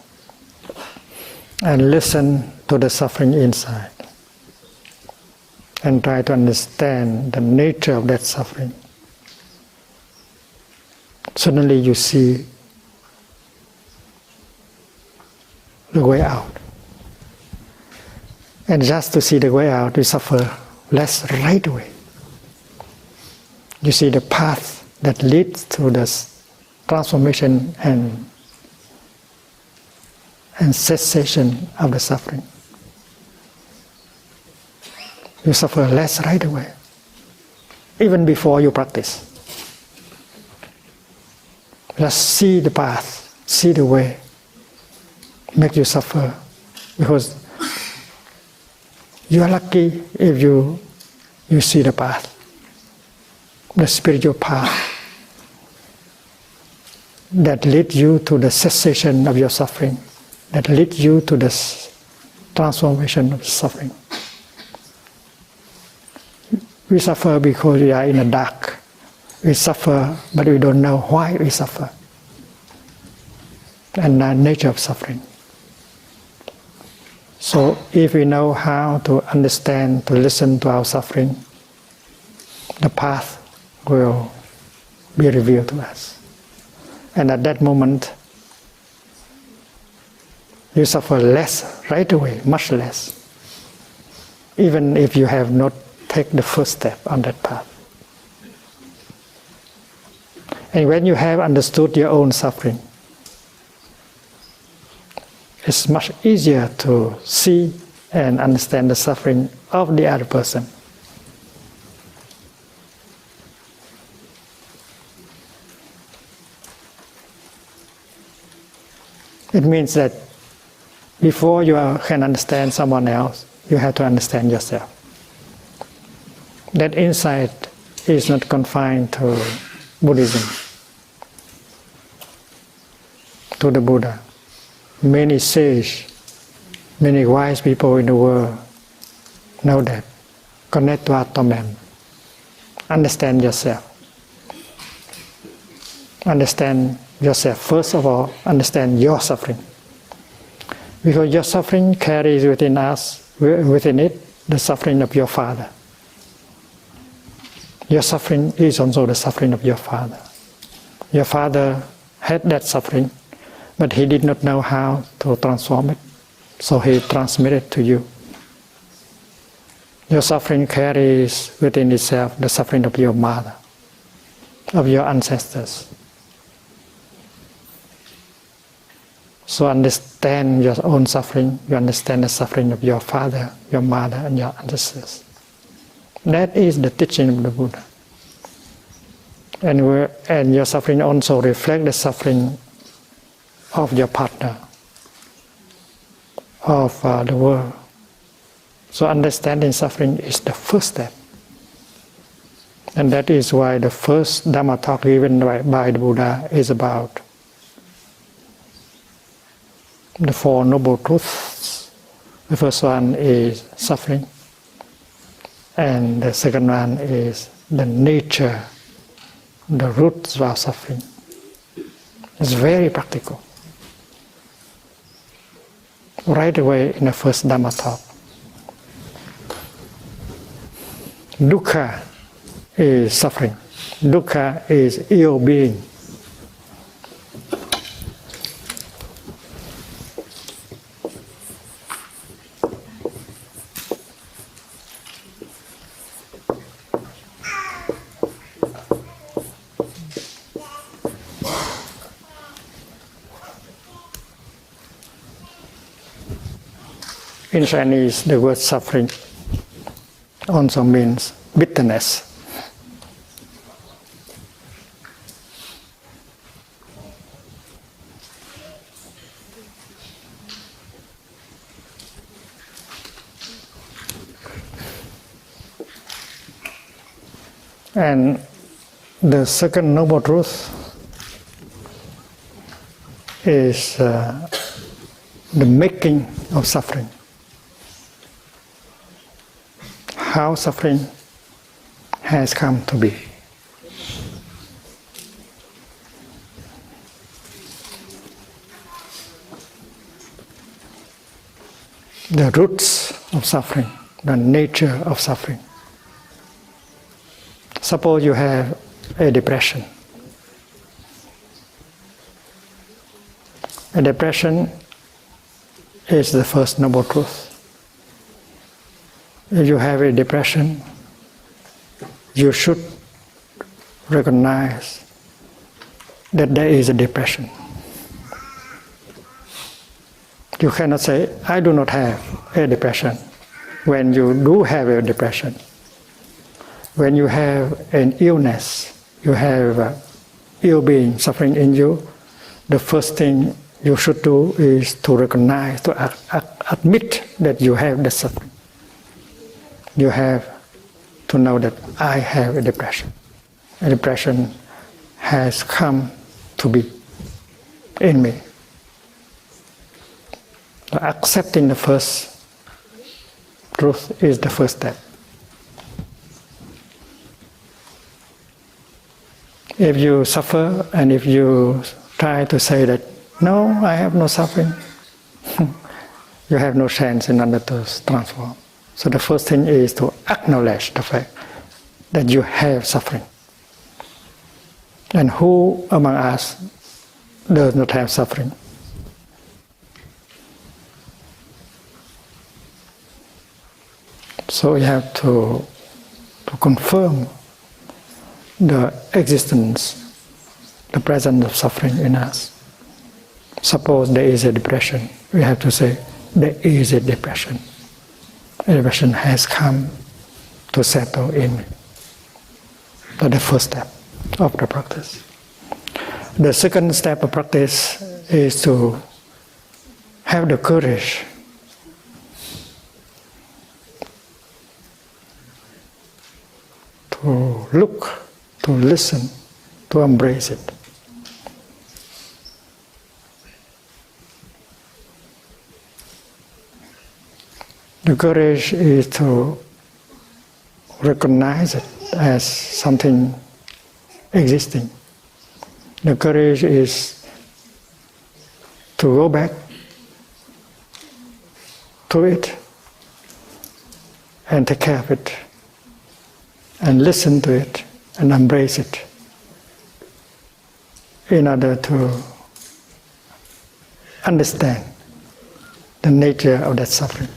and listen to the suffering inside and try to understand the nature of that suffering, suddenly you see the way out. And just to see the way out, you suffer less right away. You see the path that leads to this transformation and cessation of the suffering. You suffer less right away, even before you practice. Just see the path, see the way, make you suffer, because you are lucky if you see the path, the spiritual path that leads you to the cessation of your suffering, that leads you to the transformation of suffering. We suffer because we are in the dark. We suffer, but we don't know why we suffer. And the nature of suffering. So if we know how to understand, to listen to our suffering, the path will be revealed to us. And at that moment, you suffer less right away, much less, even if you have not taken the first step on that path. And when you have understood your own suffering, it's much easier to see and understand the suffering of the other person. It means that before you can understand someone else, you have to understand yourself. That insight is not confined to Buddhism, to the Buddha. Many sages, many wise people in the world know that. Connect to Atman. Understand yourself. Understand yourself. First of all, understand your suffering. Because your suffering carries within it, the suffering of your father. Your suffering is also the suffering of your father. Your father had that suffering, but he did not know how to transform it, so he transmitted it to you. Your suffering carries within itself the suffering of your mother, of your ancestors. So understand your own suffering, you understand the suffering of your father, your mother, and your ancestors. That is the teaching of the Buddha. And your suffering also reflects the suffering of your partner, of the world. So understanding suffering is the first step. And that is why the first Dharma talk given by the Buddha is about the Four Noble Truths. The first one is suffering. And the second one is the nature, the roots of our suffering. It's very practical. Right away in the first Dharma talk. Dukkha is suffering. Dukkha is ill being. In Chinese, the word suffering also means bitterness. And the second noble truth is the making of suffering. How suffering has come to be. The roots of suffering, the nature of suffering. Suppose you have a depression. A depression is the first noble truth. If you have a depression, you should recognize that there is a depression. You cannot say, I do not have a depression, when you do have a depression. When you have an illness, you have ill being suffering in you, the first thing you should do is to recognize, to admit that you have the suffering. You have to know that I have a depression. A depression has come to be in me. So accepting the first truth is the first step. If you suffer and if you try to say that, no, I have no suffering, you have no chance in order to transform. So the first thing is to acknowledge the fact that you have suffering. And who among us does not have suffering? So you have to confirm the existence, the presence of suffering in us. Suppose there is a depression, we have to say, there is a depression. A depression has come to settle in me. That's the first step of the practice. The second step of practice is to have the courage to look, to listen, to embrace it. The courage is to recognize it as something existing. The courage is to go back to it and take care of it and listen to it and embrace it in order to understand the nature of that suffering.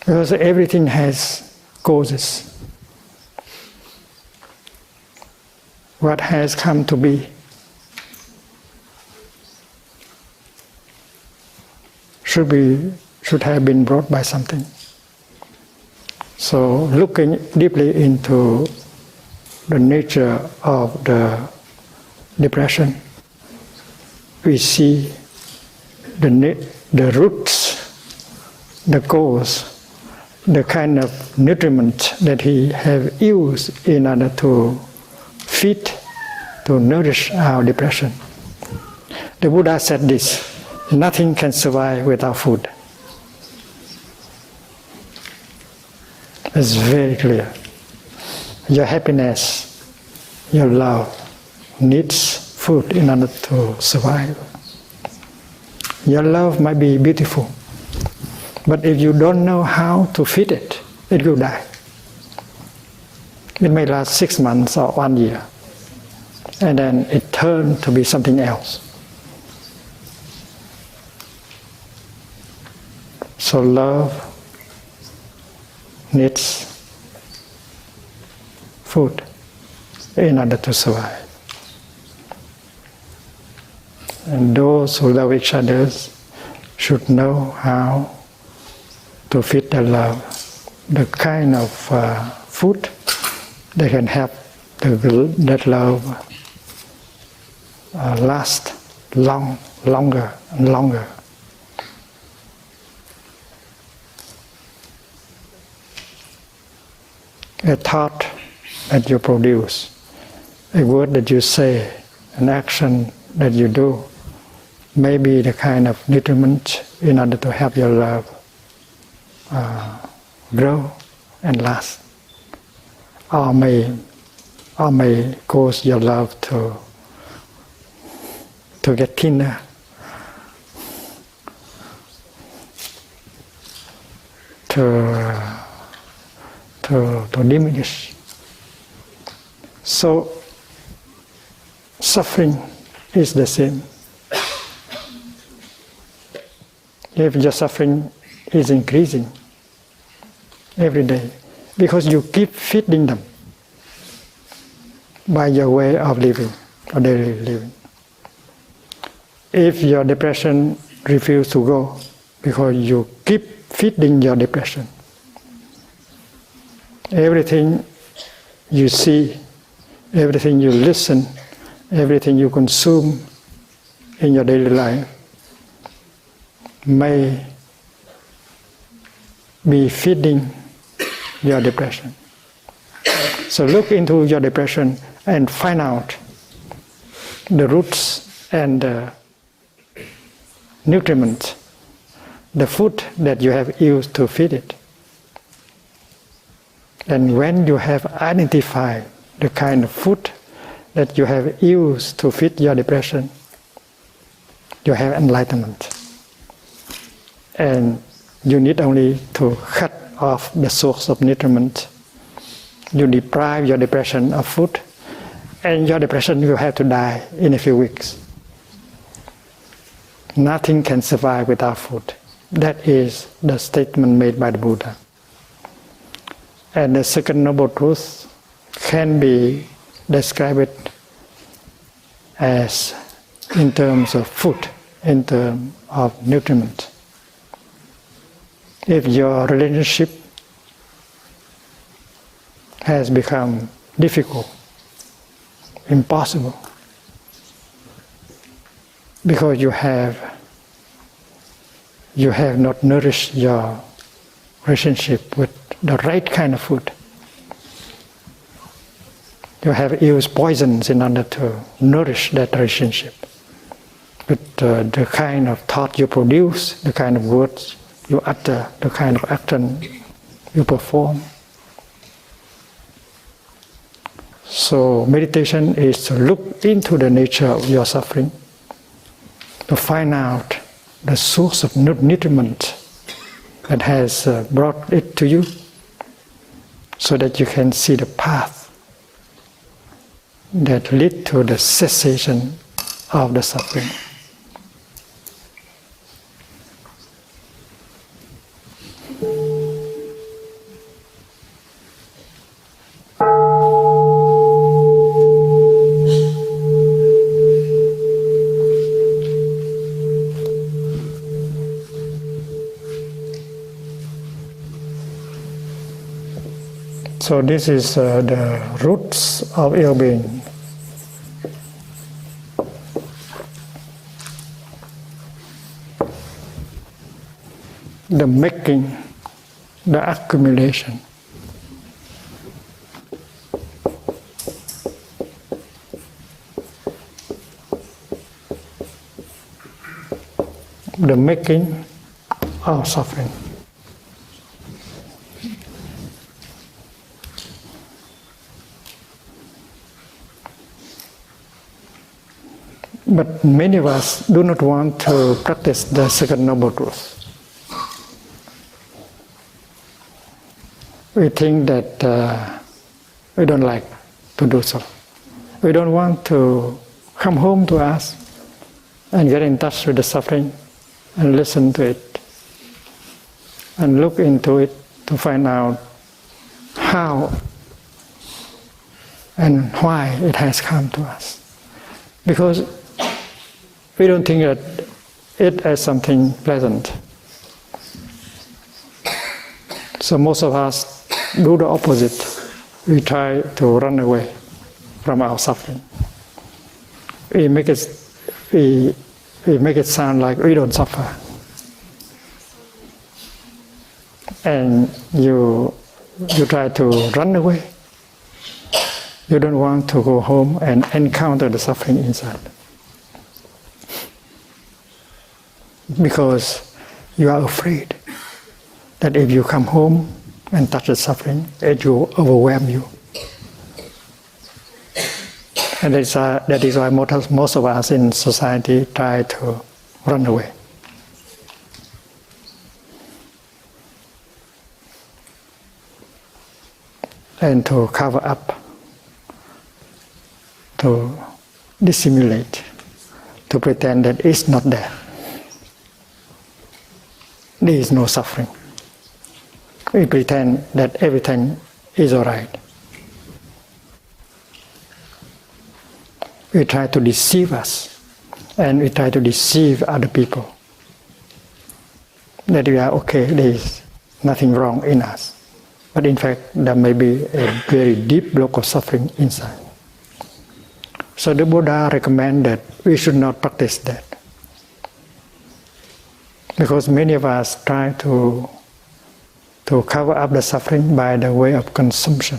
Because everything has causes. What has come to be should have been brought by something. So looking deeply into the nature of the depression, we see the roots, the cause, the kind of nutriment that he have used in order to feed, to nourish our depression. The Buddha said this, nothing can survive without food. It's very clear. Your happiness, your love needs food in order to survive. Your love might be beautiful, but if you don't know how to feed it, it will die. It may last 6 months or 1 year, and then it turns to be something else. So love needs food in order to survive. And those who love each other should know how to feed their love, the kind of food that can help that love last longer and longer. A thought that you produce, a word that you say, an action that you do, may be the kind of nutriment in order to help your love grow and last, or may cause your love to get thinner, to diminish. So suffering is the same. If your suffering is increasing every day, because you keep feeding them by your way of living, or daily living. If your depression refuses to go, because you keep feeding your depression, everything you see, everything you listen, everything you consume in your daily life may be feeding your depression. So look into your depression and find out the roots and the nutriment the food that you have used to feed it. And when you have identified the kind of food that you have used to feed your depression, you have enlightenment. And you need only to cut off the source of nutriment. You deprive your depression of food, and your depression will have to die in a few weeks. Nothing can survive without food. That is the statement made by the Buddha. And the second noble truth can be described as in terms of food, in terms of nutriment. If your relationship has become difficult, impossible, because you have not nourished your relationship with the right kind of food. You have used poisons in order to nourish that relationship with the kind of thought you produce, the kind of words you utter, the kind of action you perform. So meditation is to look into the nature of your suffering, to find out the source of nutriment that has brought it to you, so that you can see the path that lead to the cessation of the suffering. So this is the roots of ill-being. The making, the accumulation. The making of suffering. But many of us do not want to practice the second noble truth. We think that we don't like to do so. We don't want to come home to us and get in touch with the suffering and listen to it and look into it to find out how and why it has come to us. Because we don't think that it as something pleasant. So most of us do the opposite. We try to run away from our suffering. We make it sound like we don't suffer. And you try to run away. You don't want to go home and encounter the suffering inside. Because you are afraid that if you come home and touch the suffering, it will overwhelm you. And that is why most of us in society try to run away. And to cover up, to dissimulate, to pretend that it's not there. There is no suffering. We pretend that everything is all right. We try to deceive us, and we try to deceive other people. That we are okay, there is nothing wrong in us. But in fact, there may be a very deep block of suffering inside. So the Buddha recommends that we should not practice that. Because many of us try to cover up the suffering by the way of consumption.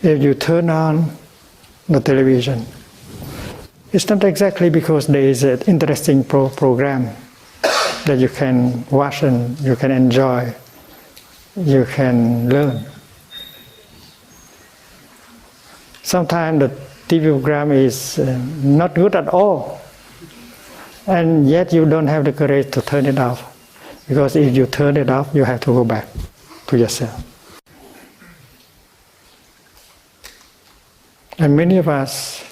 If you turn on the television It's not exactly because there is an interesting program that you can watch and you can enjoy, you can learn. Sometimes the TV program is not good at all, and yet you don't have the courage to turn it off, because if you turn it off, you have to go back to yourself. And many of us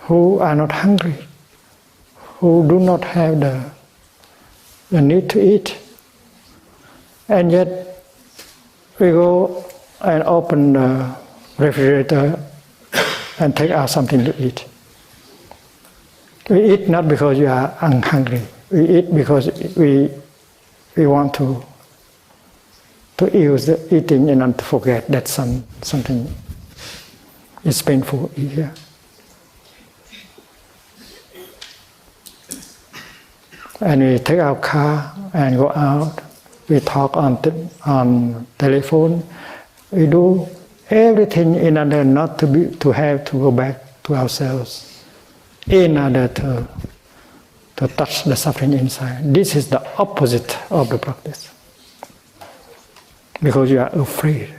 who are not hungry, who do not have the need to eat, and yet we go and open the refrigerator and take out something to eat. We eat not because you are hungry. We eat because we want to use the eating and not to forget that something is painful here. And we take our car and go out. We talk on telephone. We do everything in order not to have to go back to ourselves, in order to touch the suffering inside. This is the opposite of the practice, because you are afraid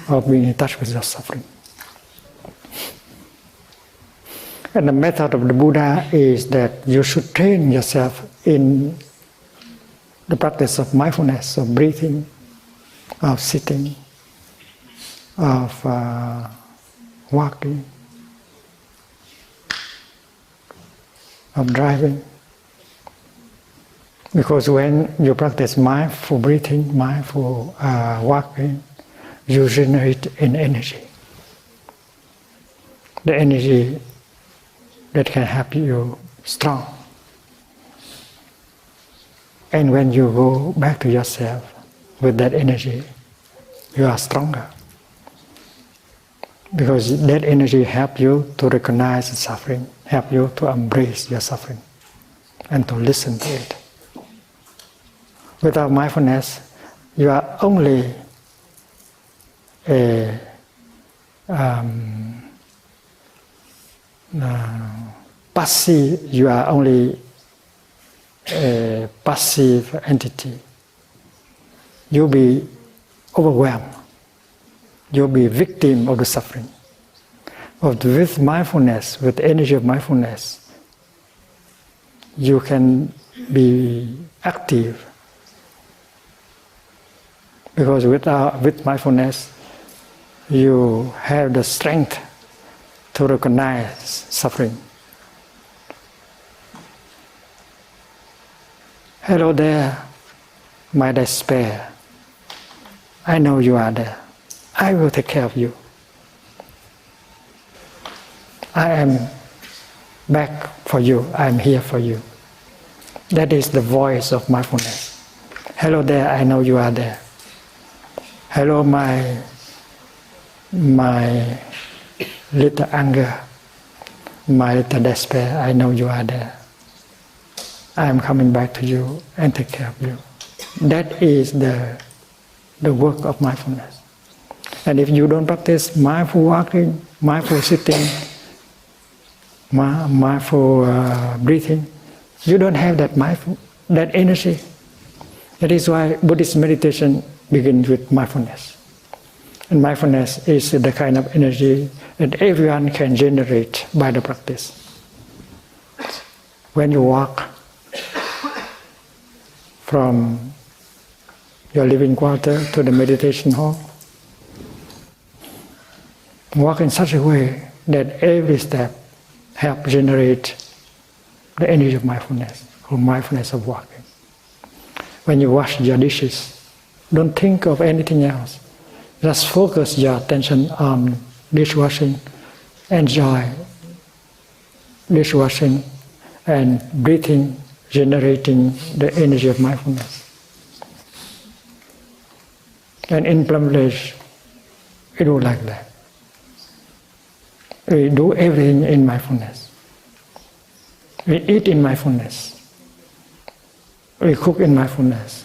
of being in touch with your suffering. And the method of the Buddha is that you should train yourself in the practice of mindfulness, of breathing, of sitting, of walking, of driving. Because when you practice mindful breathing, mindful walking, you generate an energy. The energy that can help you strong. And when you go back to yourself with that energy, you are stronger. Because that energy helps you to recognize the suffering, help you to embrace your suffering, and to listen to it. Without mindfulness, you are only a passive. You are only a passive entity. You'll be overwhelmed. You'll be victim of the suffering. But with mindfulness, with the energy of mindfulness, you can be active. Because with mindfulness, you have the strength to recognize suffering. Hello there, my despair. I know you are there. I will take care of you. I am back for you. I am here for you. That is the voice of mindfulness. Hello there, I know you are there. Hello, my little anger, my little despair, I know you are there. I am coming back to you and take care of you. That is the work of mindfulness. And if you don't practice mindful walking, mindful sitting, mindful breathing, you don't have that energy. That is why Buddhist meditation begins with mindfulness. And mindfulness is the kind of energy that everyone can generate by the practice. When you walk from your living quarter to the meditation hall, walk in such a way that every step helps generate the energy of mindfulness, or mindfulness of walking. When you wash your dishes, don't think of anything else. Just focus your attention on dishwashing, enjoy dishwashing and breathing, generating the energy of mindfulness. And in Plum Village, we do like that. We do everything in mindfulness. We eat in mindfulness. We cook in mindfulness.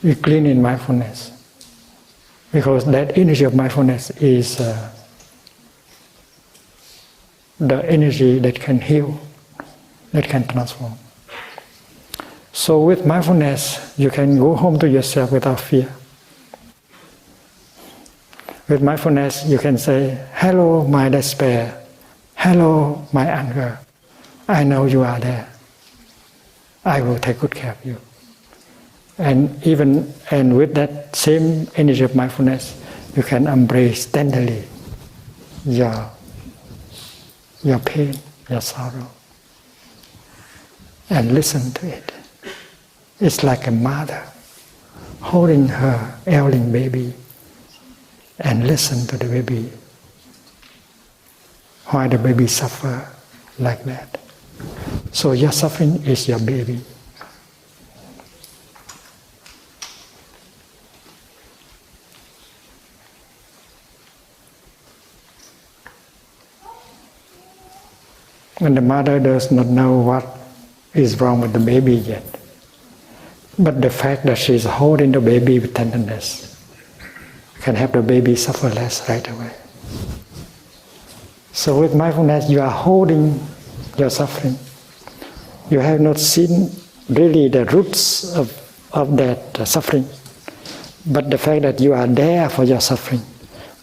We clean in mindfulness. Because that energy of mindfulness is the energy that can heal, that can transform. So with mindfulness, you can go home to yourself without fear. With mindfulness, you can say, hello, my despair. Hello, my anger. I know you are there. I will take good care of you. And with that same energy of mindfulness, you can embrace tenderly your pain, your sorrow, and listen to it. It's like a mother holding her ailing baby and listen to the baby, why the baby suffer like that. So your suffering is your baby. And the mother does not know what is wrong with the baby yet. But the fact that she is holding the baby with tenderness can help the baby suffer less right away. So with mindfulness, you are holding your suffering. You have not seen really the roots of that suffering. But the fact that you are there for your suffering,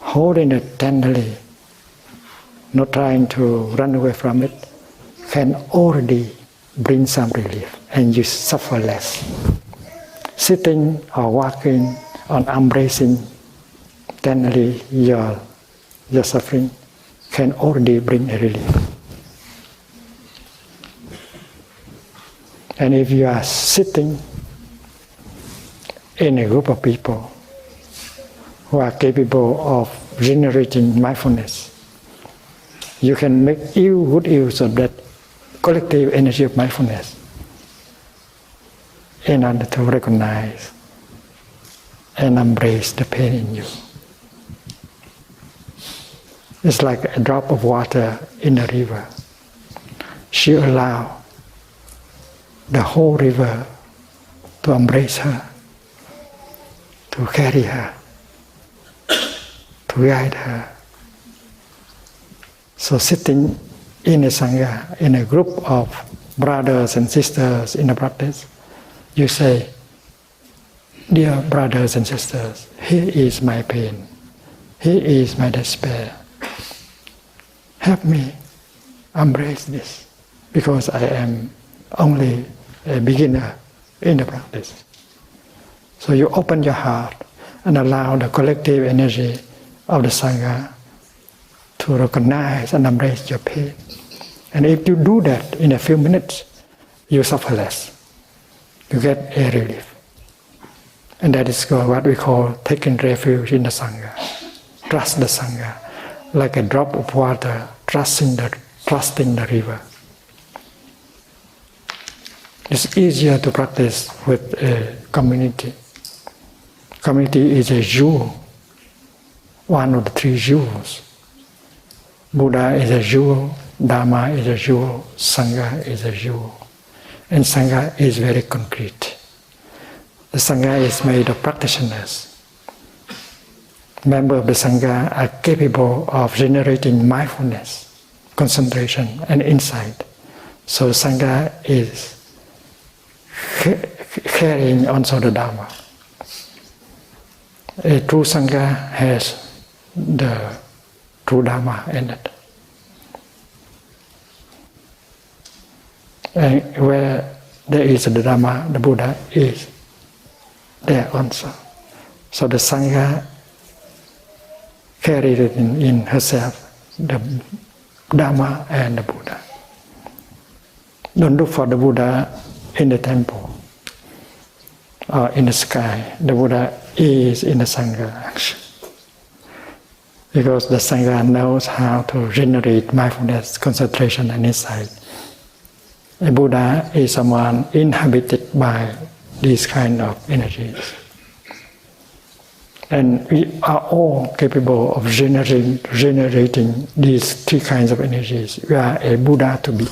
holding it tenderly, not trying to run away from it, can already bring some relief and you suffer less. Sitting or walking or embracing tenderly your suffering can already bring a relief. And if you are sitting in a group of people who are capable of generating mindfulness, you can make good use of that collective energy of mindfulness in order to recognize and embrace the pain in you. It's like a drop of water in a river. She allows the whole river to embrace her, to carry her, to guide her. So sitting in a Sangha, in a group of brothers and sisters in the practice, you say, dear brothers and sisters, here is my pain, here is my despair. Help me embrace this, because I am only a beginner in the practice. So you open your heart and allow the collective energy of the Sangha to recognize and embrace your pain. And if you do that in a few minutes, you suffer less. You get a relief. And that is what we call taking refuge in the Sangha. Trust the Sangha, like a drop of water, trusting the river. It's easier to practice with a community. Community is a jewel, one of the three jewels. Buddha is a jewel, Dharma is a jewel, Sangha is a jewel. And Sangha is very concrete. The Sangha is made of practitioners. Members of the Sangha are capable of generating mindfulness, concentration, and insight. So Sangha is carrying also the Dharma. A true Sangha has the true Dharma in it. And where there is the Dharma, the Buddha is there also. So the Sangha carried in herself the Dharma and the Buddha. Don't look for the Buddha in the temple or in the sky. The Buddha is in the Sangha actually. Because the Sangha knows how to generate mindfulness, concentration, and insight. A Buddha is someone inhabited by these kind of energies. And we are all capable of generating these three kinds of energies. We are a Buddha to be.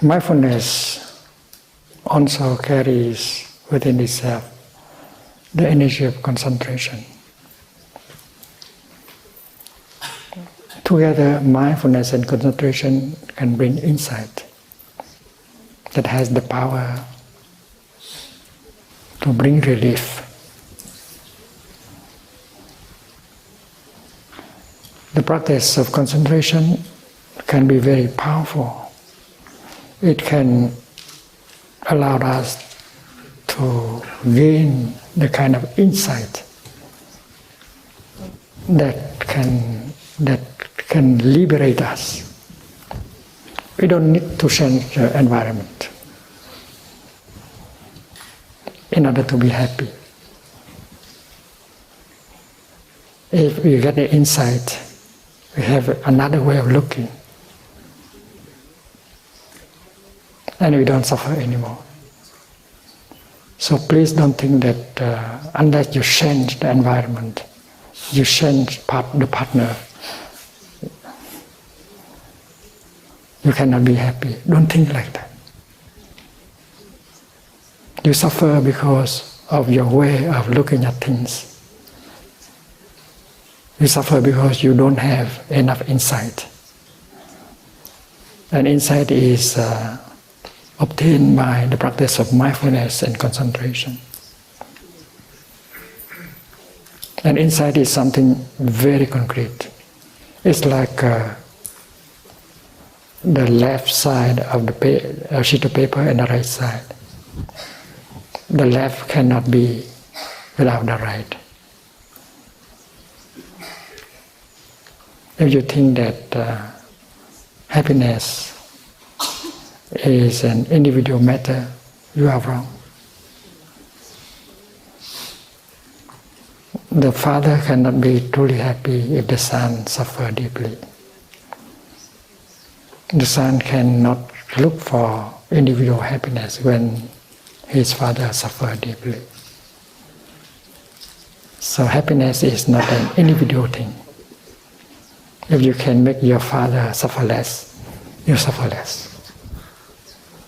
Mindfulness also carries within itself the energy of concentration. Together, mindfulness and concentration can bring insight that has the power to bring relief. The practice of concentration can be very powerful. It can allow us to gain the kind of insight that can liberate us. We don't need to change the environment in order to be happy. If we get the insight, we have another way of looking, and we don't suffer anymore. So please don't think that unless you change the environment, you change the partner, you cannot be happy. Don't think like that. You suffer because of your way of looking at things. You suffer because you don't have enough insight. And insight is obtained by the practice of mindfulness and concentration. And insight is something very concrete. It's like the left side of the sheet of paper and the right side. The left cannot be without the right. If you think that happiness is an individual matter, you are wrong. The father cannot be truly happy if the son suffers deeply. The son cannot look for individual happiness when his father suffers deeply. So happiness is not an individual thing. If you can make your father suffer less, you suffer less.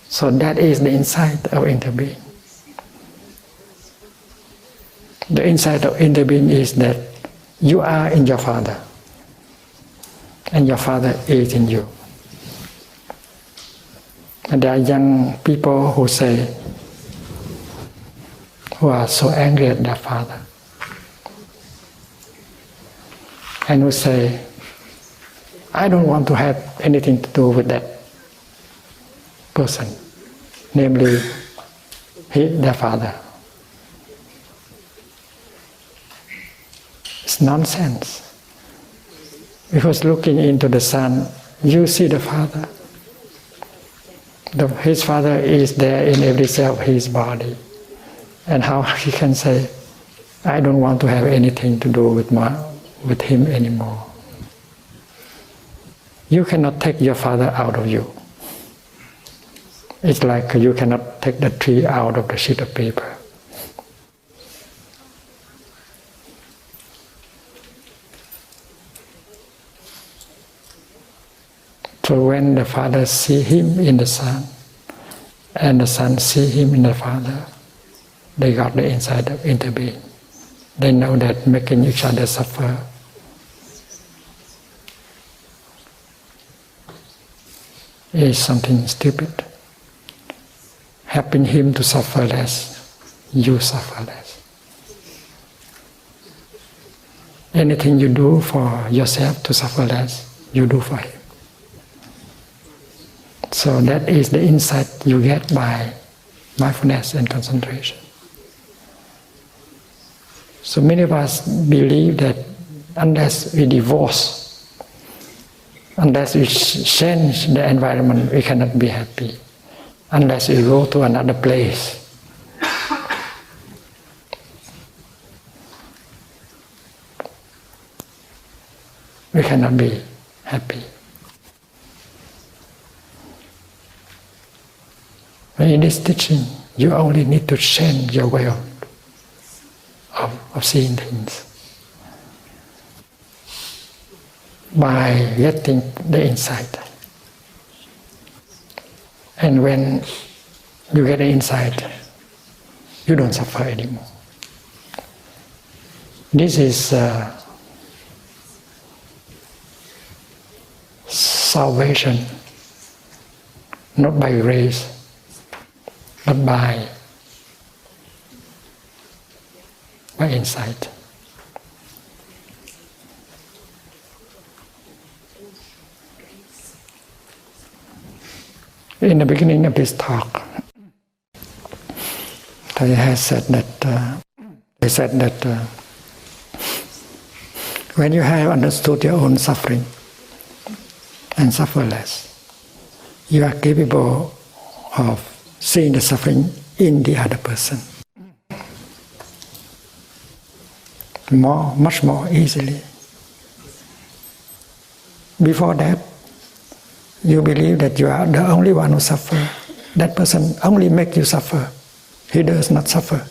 So that is the insight of interbeing. The insight of interbeing is that you are in your father, and your father is in you. And there are young people who are so angry at their father, and who say, I don't want to have anything to do with that person, namely their father. It's nonsense. Because looking into the son, you see the father. His father is there in every cell of his body. And how he can say, I don't want to have anything to do with him anymore. You cannot take your father out of you. It's like you cannot take the tree out of the sheet of paper. So when the father sees him in the son, and the son sees him in the father, they got the insight of interbeing. They know that making each other suffer is something stupid. Helping him to suffer less, you suffer less. Anything you do for yourself to suffer less, you do for him. So that is the insight you get by mindfulness and concentration. So many of us believe that unless we divorce, unless we change the environment, we cannot be happy. Unless we go to another place. We cannot be happy. In this teaching, you only need to change your way of seeing things by getting the insight. And when you get an insight, you don't suffer anymore. This is salvation, not by grace, but by insight. In the beginning of this talk, Thầy has said that when you have understood your own suffering and suffer less, you are capable of seeing the suffering in the other person much more easily. Before that, you believe that you are the only one who suffers. That person only makes you suffer. He does not suffer.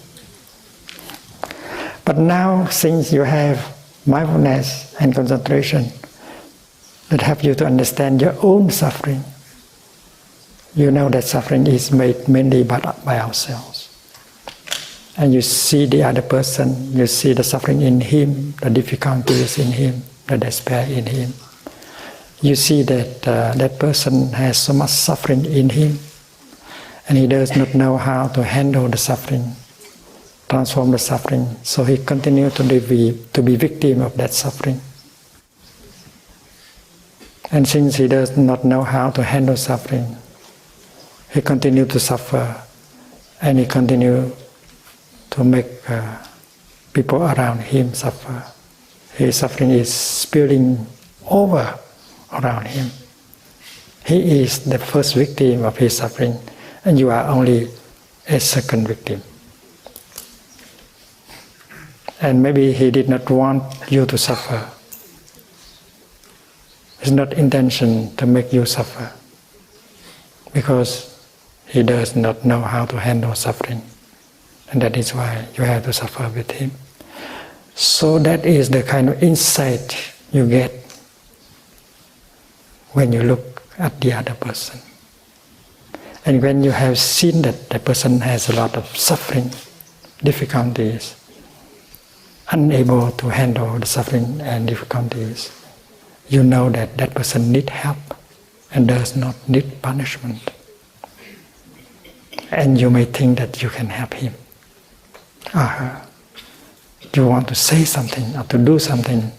But now, since you have mindfulness and concentration that help you to understand your own suffering, you know that suffering is made mainly by ourselves. And you see the other person, you see the suffering in him, the difficulties in him, the despair in him. You see that that person has so much suffering in him, and he does not know how to handle the suffering, transform the suffering, so he continues to be victim of that suffering. And since he does not know how to handle suffering, he continues to suffer, and he continues to make people around him suffer. His suffering is spilling over around him. He is the first victim of his suffering, and you are only a second victim. And maybe he did not want you to suffer. It's not intention to make you suffer, because he does not know how to handle suffering. And that is why you have to suffer with him. So that is the kind of insight you get when you look at the other person. And when you have seen that the person has a lot of suffering, difficulties, unable to handle the suffering and difficulties, you know that that person needs help and does not need punishment. And you may think that you can help him or her. You want to say something or to do something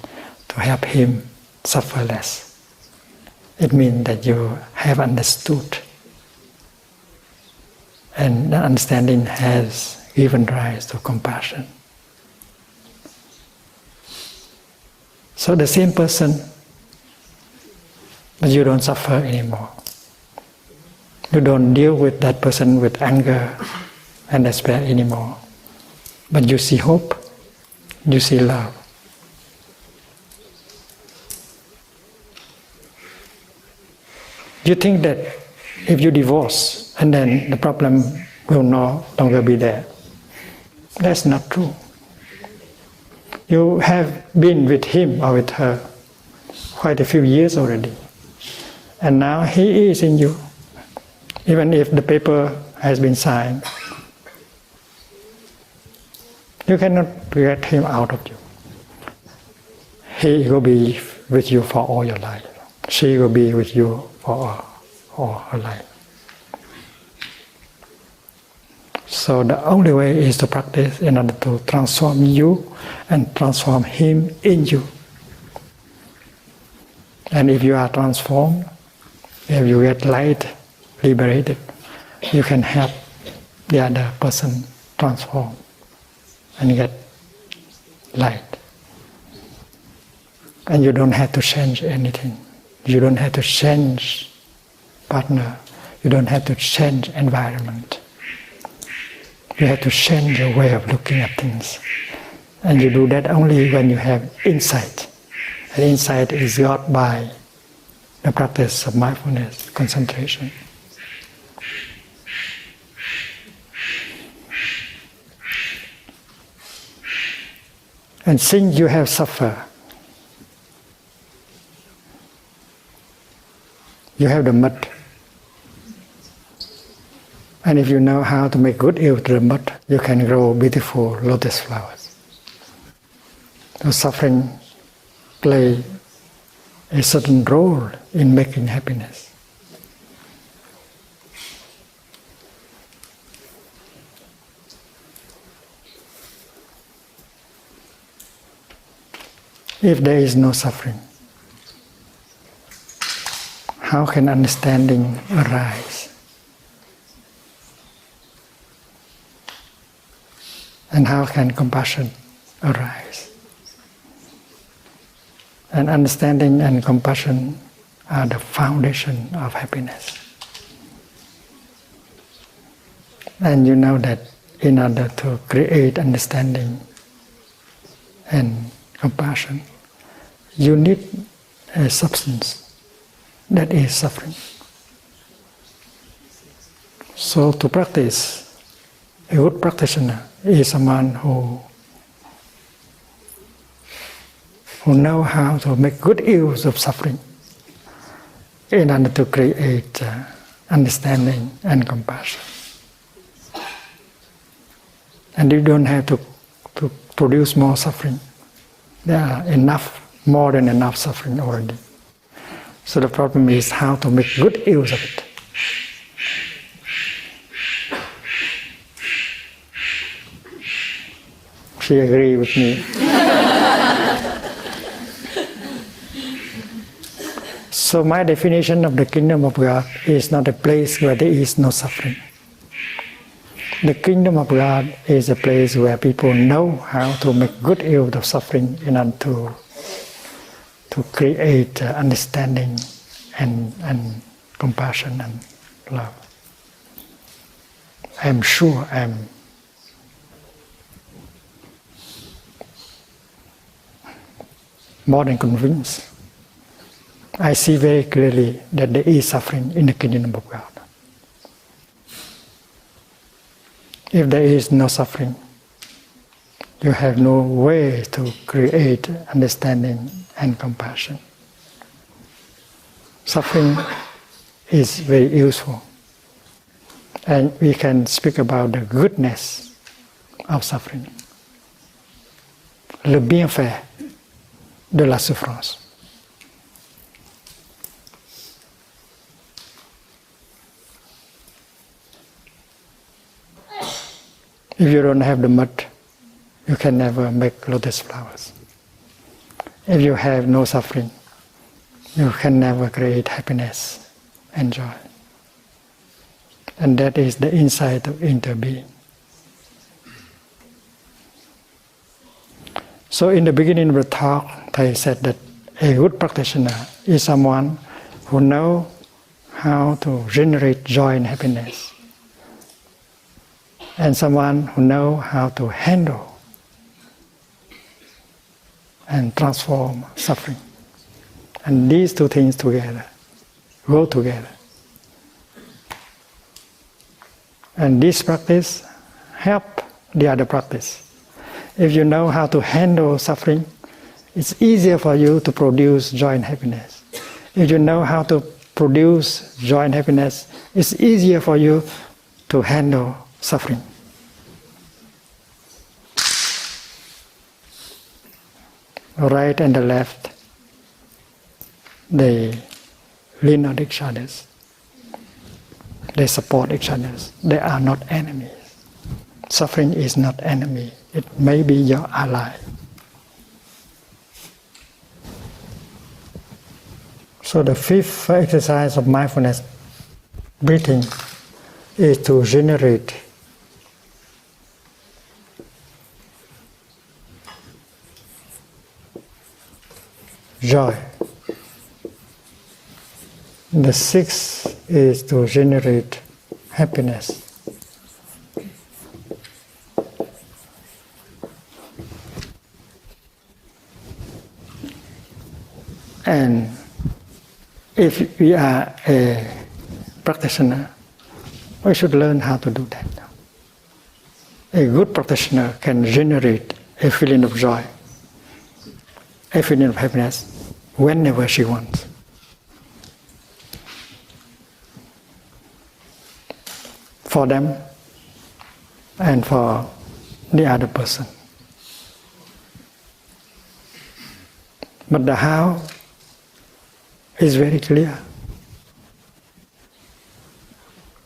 to help him suffer less. It means that you have understood, and the understanding has given rise to compassion. So the same person, but you don't suffer anymore. You don't deal with that person with anger and despair anymore. But you see hope, you see love. You think that if you divorce and then the problem will no longer be there. That's not true. You have been with him or with her quite a few years already. And now he is in you. Even if the paper has been signed, you cannot get him out of you. He will be with you for all your life. She will be with you for all her life. So the only way is to practice in order to transform you and transform him in you. And if you are transformed, if you get light, liberated, you can help the other person transform and get light. And you don't have to change anything. You don't have to change partner. You don't have to change environment. You have to change your way of looking at things. And you do that only when you have insight. And insight is got by the practice of mindfulness, concentration. And since you have suffered, you have the mud And if you know how to make good use of the mud, you can grow beautiful lotus flowers. So suffering play a certain role in making happiness. If there is no suffering, how can understanding arise? And how can compassion arise? And understanding and compassion are the foundation of happiness. And you know that in order to create understanding and compassion, you need a substance that is suffering. So to practice, a good practitioner is someone who know how to make good use of suffering in order to create understanding and compassion. And you don't have to produce more suffering. There are more than enough suffering already. So the problem is how to make good use of it. She agrees with me. So my definition of the kingdom of God is not a place where there is no suffering. The kingdom of God is a place where people know how to make good use of suffering in order to create understanding and compassion and love. I'm sure I'm more than convinced. I see very clearly that there is suffering in the kingdom of God. If there is no suffering, you have no way to create understanding and compassion. Suffering is very useful. And we can speak about the goodness of suffering. Le bienfait de la souffrance. If you don't have the mud, you can never make lotus flowers. If you have no suffering, you can never create happiness and joy. And that is the insight of interbeing. So in the beginning of the talk, I said that a good practitioner is someone who knows how to generate joy and happiness, and someone who knows how to handle and transform suffering. And these two things together go together. And this practice helps the other practice. If you know how to handle suffering, it's easier for you to produce joy and happiness. If you know how to produce joy and happiness, it's easier for you to handle suffering. Right and the left, they lean on each other. They support each other. They are not enemies. Suffering is not enemy. It may be your ally. So the fifth exercise of mindfulness breathing is to generate joy. The sixth is to generate happiness. And if we are a practitioner, we should learn how to do that. A good practitioner can generate a feeling of joy, a feeling of happiness whenever she wants. for them and for the other person. But the how is very clear.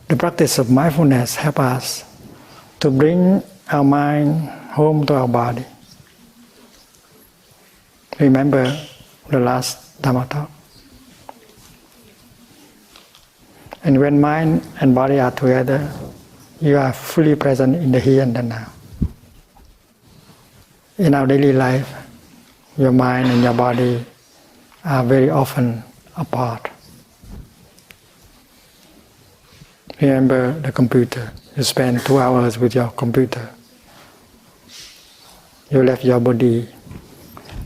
The practice of mindfulness helps us to bring our mind home to our body. Remember the last Dharma Talk? And when mind and body are together, you are fully present in the here and the now. In our daily life, your mind and your body are very often apart. Remember the computer. You spend 2 hours with your computer. You left your body.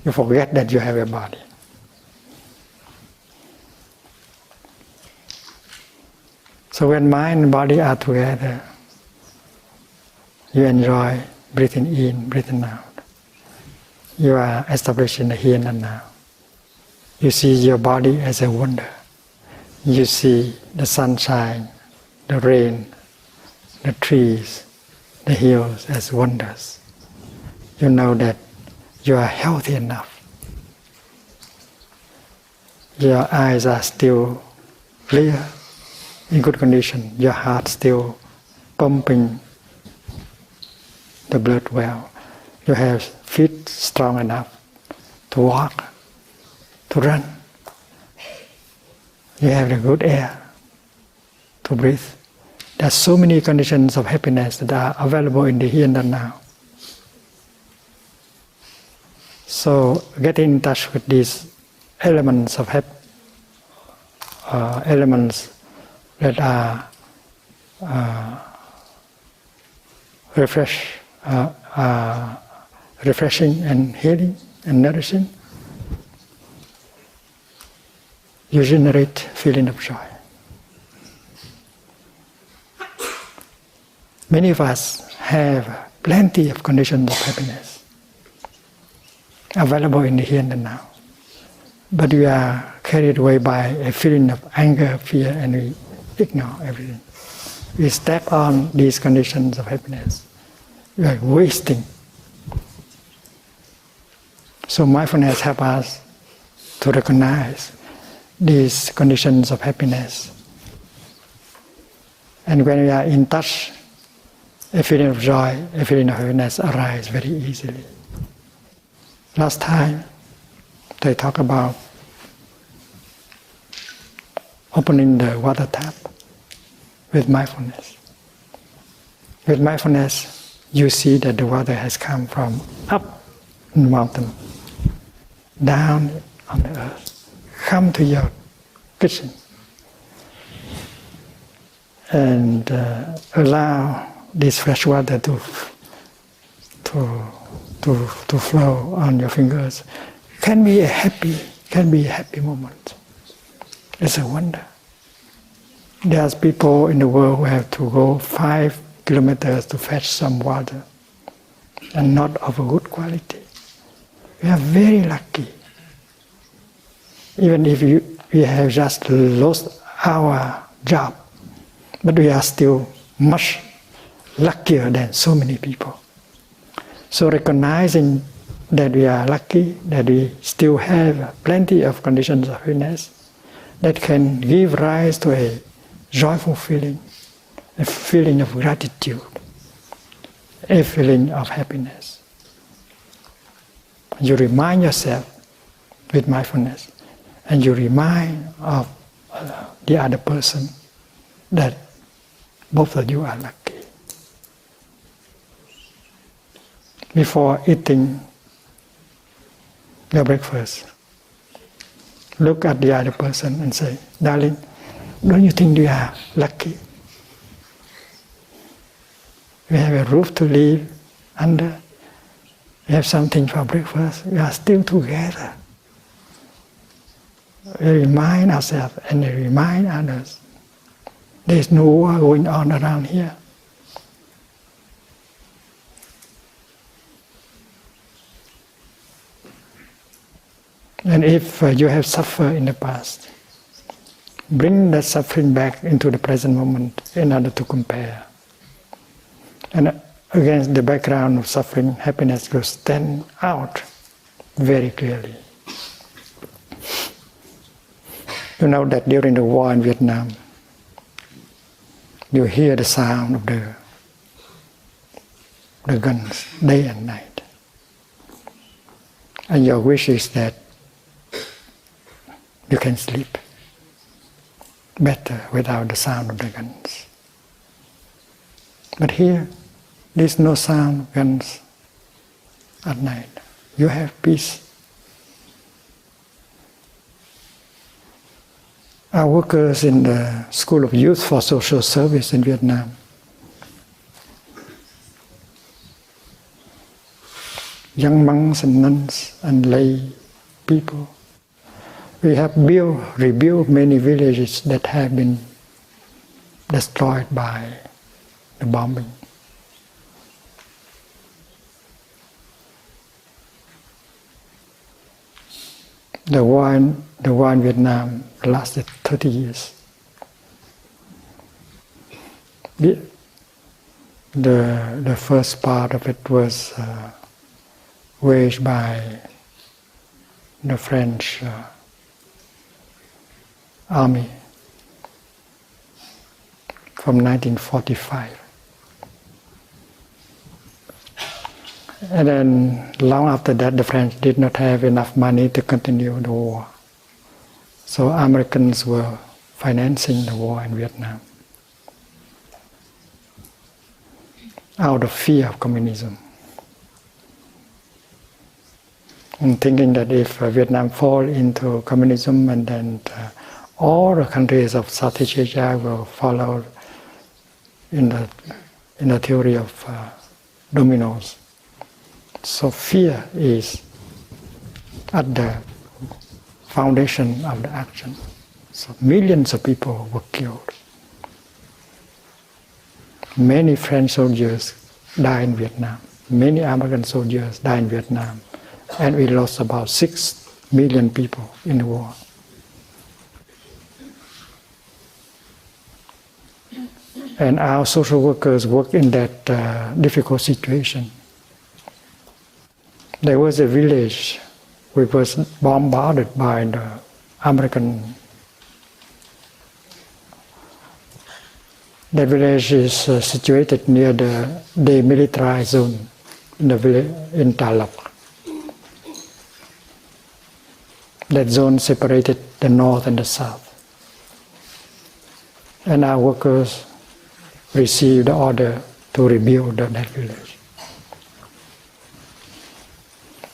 You forget that you have a body. So when mind and body are together, you enjoy breathing in, breathing out. You are established in the here and now. You see your body as a wonder. You see the sunshine, the rain, the trees, the hills as wonders. You know that you are healthy enough. Your eyes are still clear, in good condition. Your heart still pumping the blood well. You have feet strong enough to walk, to run. You have the good air to breathe. There are so many conditions of happiness that are available in the here and the now. So get in touch with these elements of elements that are refreshing and healing and nourishing. You generate feeling of joy. Many of us have plenty of conditions of happiness available in the here and the now. But we are carried away by a feeling of anger, fear, and we ignore everything. We step on these conditions of happiness. We are wasting. So mindfulness helps us to recognize these conditions of happiness. And when we are in touch, a feeling of joy, a feeling of happiness arises very easily. Last time, they talked about opening the water tap with mindfulness. With mindfulness, you see that the water has come from up in the mountain, down on the earth, come to your kitchen, and allow this fresh water to flow on your fingers. Can be a happy moment. It's a wonder. There's people in the world who have to go 5 kilometers to fetch some water, and not of a good quality. We are very lucky. Even if we have just lost our job, but we are still much luckier than so many people. So recognizing that we are lucky, that we still have plenty of conditions of happiness that can give rise to a joyful feeling, a feeling of gratitude, a feeling of happiness. You remind yourself with mindfulness, and you remind of the other person that both of you are lucky. Before eating your breakfast, look at the other person and say, "Darling, don't you think you are lucky? We have a roof to live under. We have something for breakfast. We are still together." We remind ourselves and we remind others. There is no war going on around here. And if you have suffered in the past, bring that suffering back into the present moment in order to compare. And against the background of suffering, happiness will stand out very clearly. You know that during the war in Vietnam, you hear the sound of the guns day and night. And your wish is that you can sleep better without the sound of the guns. But here, there's no sound of guns at night. You have peace. Our workers in the School of Youth for Social Service in Vietnam, young monks and nuns and lay people, we have rebuilt many villages that have been destroyed by the bombing. The war in Vietnam lasted 30 years. The first part of it was waged by the French army from 1945. And then long after that, the French did not have enough money to continue the war. So Americans were financing the war in Vietnam out of fear of communism. And thinking that if Vietnam fall into communism, and then all the countries of Southeast Asia will follow in the theory of dominoes. So fear is at the foundation of the action. So millions of people were killed. Many French soldiers died in Vietnam. Many American soldiers died in Vietnam. And we lost about 6 million people in the war. And our social workers work in that difficult situation. There was a village which was bombarded by the American. That village is situated near the demilitarized zone in the village in Thénac. That zone separated the north and the south. And our workers received the order to rebuild that village.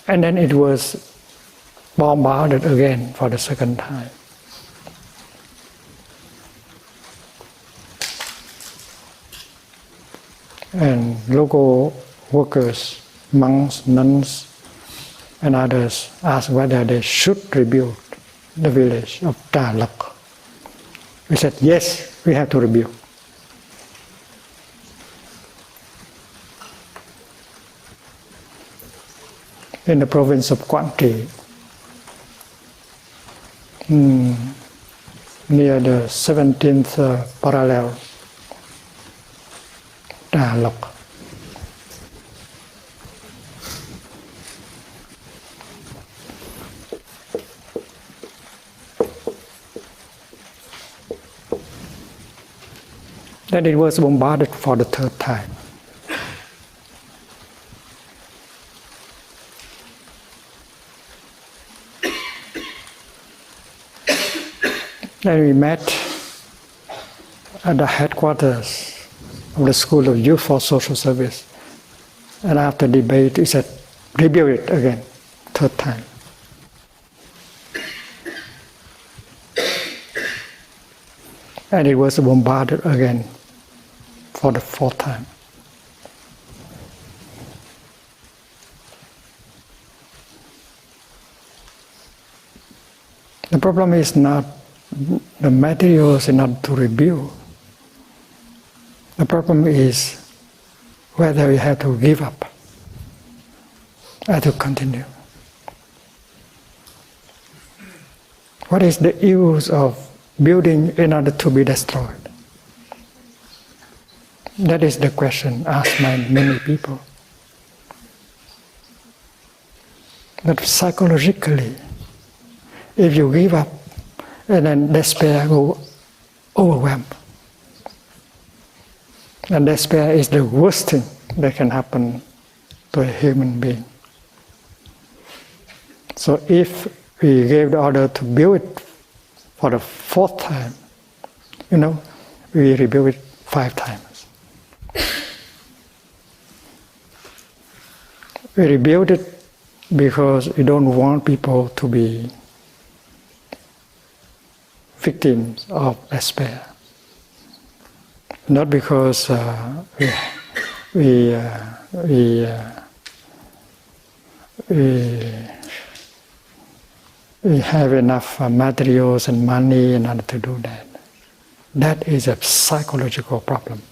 And then it was bombarded again for the second time. And local workers, monks, nuns, and others asked whether they should rebuild the village of Thénac. We said, yes, we have to rebuild. In the province of Quảng Trị, near the 17th parallel, Thénac. Then it was bombarded for the third time. Then we met at the headquarters of the School of Youth for Social Service. And after debate, we said, rebuild it again, third time. And it was bombarded again for the fourth time. The problem is not the materials, is not to rebuild. The problem is whether we have to give up or to continue. What is the use of building in order to be destroyed? That is the question asked by many people. But psychologically, if you give up and then despair go overwhelm, and despair is the worst thing that can happen to a human being. So if we gave the order to build it for the 4th time, we rebuild it 5 times. We rebuild it because we don't want people to be victims of despair. Not because we have enough materials and money in order to do that. That is a psychological problem.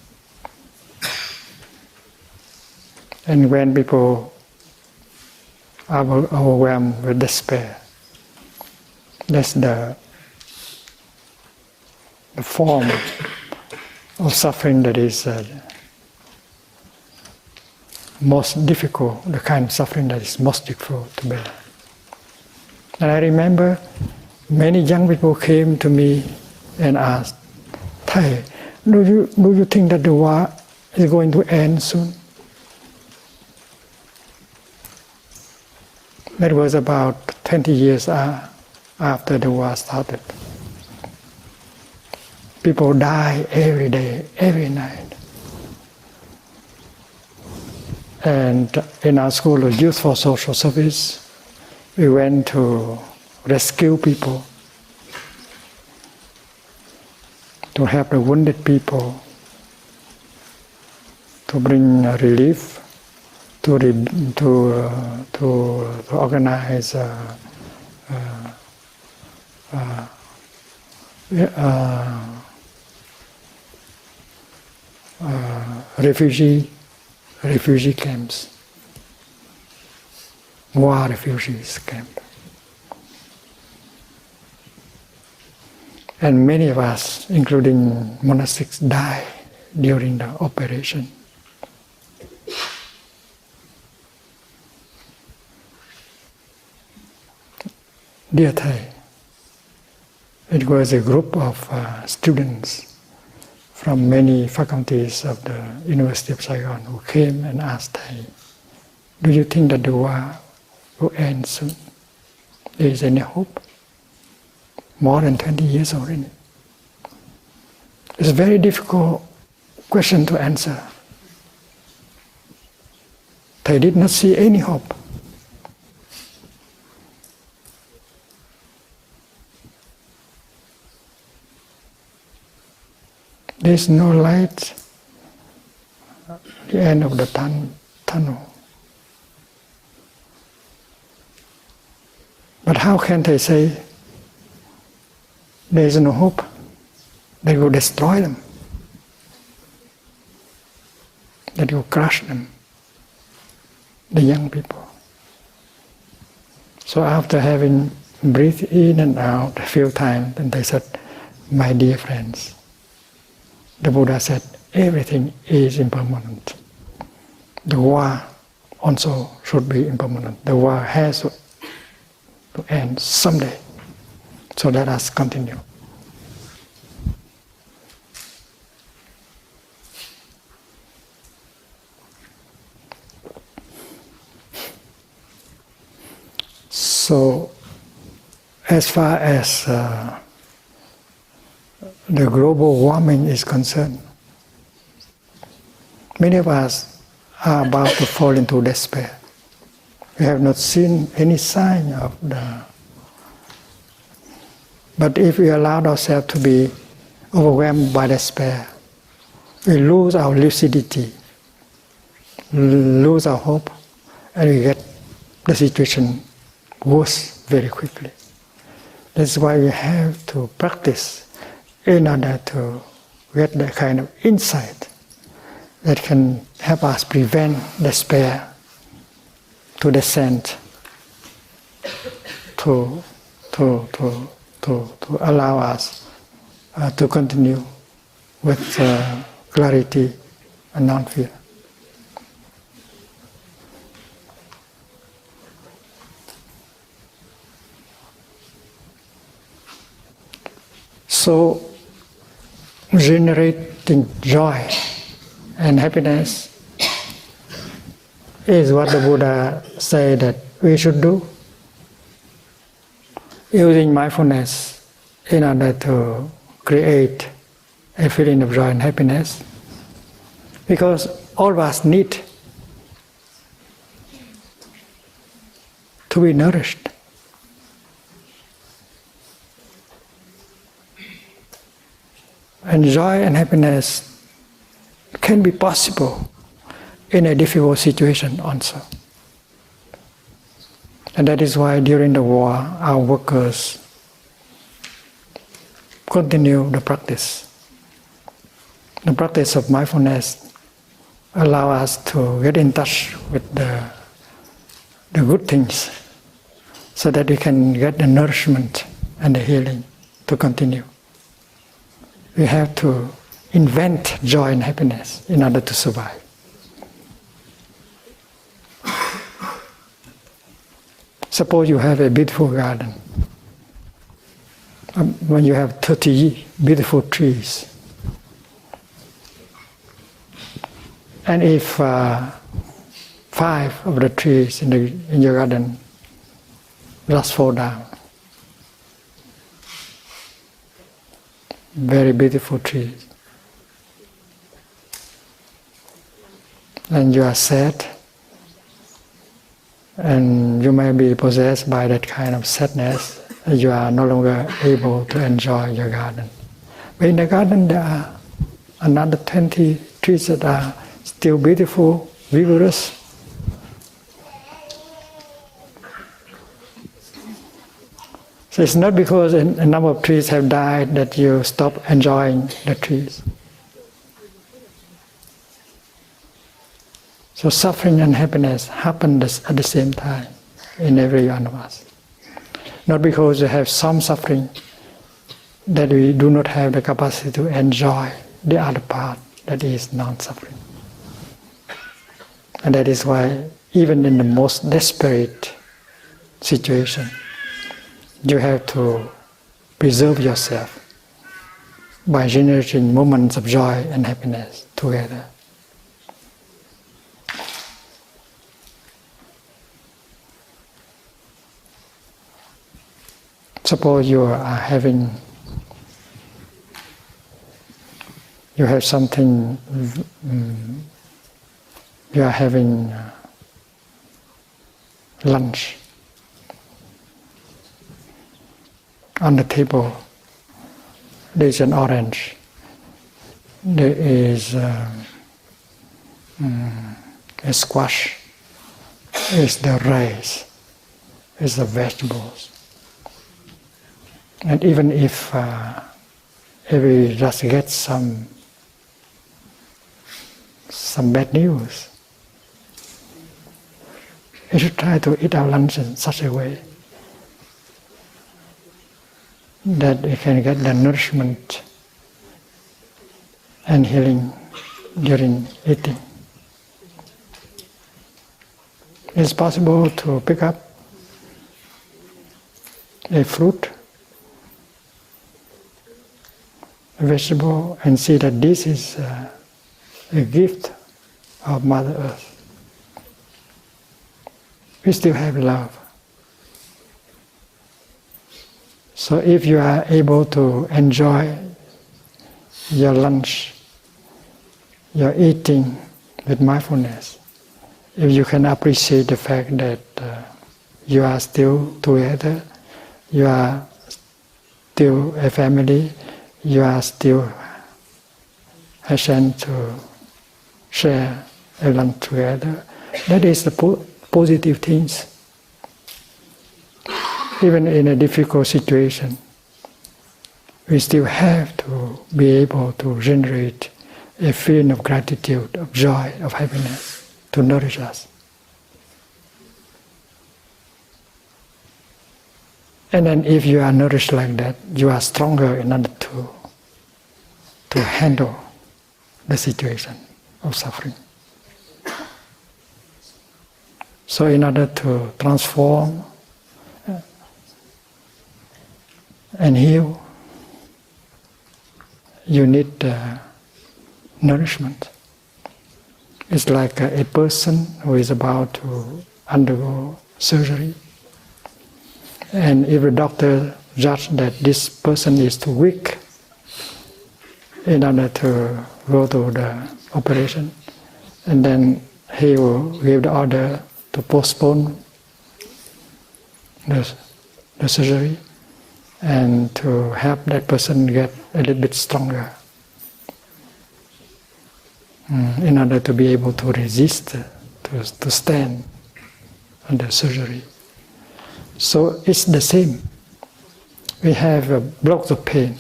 And when people are overwhelmed with despair, that's the form of suffering that is most difficult, the kind of suffering that is most difficult to bear. And I remember many young people came to me and asked, "Thầy, do you think that the war is going to end soon?" That was about 20 years after the war started. People die every day, every night. And in our school of Youth for Social Service, we went to rescue people, to help the wounded people, to bring relief, to organize refugee camps, war refugees camp. And many of us, including monastics, died during the operation. Dear Thầy, it was a group of students from many faculties of the University of Saigon who came and asked Thầy, "Do you think that the war will end soon? There is any hope?" More than 20 years already. It's a very difficult question to answer. Thầy did not see any hope. There is no light at the end of the tunnel. But how can they say there is no hope? They will destroy them. That will crush them, the young people. So after having breathed in and out a few times, then they said, "My dear friends," the Buddha said, "everything is impermanent. The war also should be impermanent. The war has to end someday. So let us continue." So, as far as the global warming is concerned, many of us are about to fall into despair. We have not seen any sign of the... But if we allow ourselves to be overwhelmed by despair, we lose our lucidity, lose our hope, and we get the situation worse very quickly. That's why we have to practice in order to get that kind of insight that can help us prevent despair to descend, to allow us to continue with clarity and non-fear. So, generating joy and happiness is what the Buddha said that we should do, using mindfulness in order to create a feeling of joy and happiness, because all of us need to be nourished. And joy and happiness can be possible in a difficult situation also. And that is why during the war, our workers continue the practice. The practice of mindfulness allow us to get in touch with the good things so that we can get the nourishment and the healing to continue. We have to invent joy and happiness in order to survive. Suppose you have a beautiful garden. When you have 30 beautiful trees, and if 5 of the trees in your garden just fall down, very beautiful trees, and you are sad, and you may be possessed by that kind of sadness, and you are no longer able to enjoy your garden. But in the garden there are another 20 trees that are still beautiful, vigorous. So it's not because a number of trees have died that you stop enjoying the trees. So suffering and happiness happen at the same time in every one of us. Not because we have some suffering that we do not have the capacity to enjoy the other part that is non-suffering. And that is why even in the most desperate situation, you have to preserve yourself by generating moments of joy and happiness together. Suppose you have something, you are having lunch. On the table, there is an orange, there is a squash, there is the rice, there is the vegetables. And even if we just get some bad news, we should try to eat our lunch in such a way that we can get the nourishment and healing during eating. It's possible to pick up a fruit, a vegetable, and see that this is a gift of Mother Earth. We still have love. So if you are able to enjoy your lunch, your eating with mindfulness, if you can appreciate the fact that you are still together, you are still a family, you are still a chance to share a lunch together, that is the positive things. Even in a difficult situation, we still have to be able to generate a feeling of gratitude, of joy, of happiness to nourish us. And then if you are nourished like that, you are stronger in order to handle the situation. of suffering. So in order to transform and heal, you need nourishment. It's like a person who is about to undergo surgery, and if the doctor judges that this person is too weak in order to go to the operation, and then he will give the order to postpone the surgery and to help that person get a little bit stronger in order to be able to resist, to stand under surgery. So it's the same. We have blocks of pain.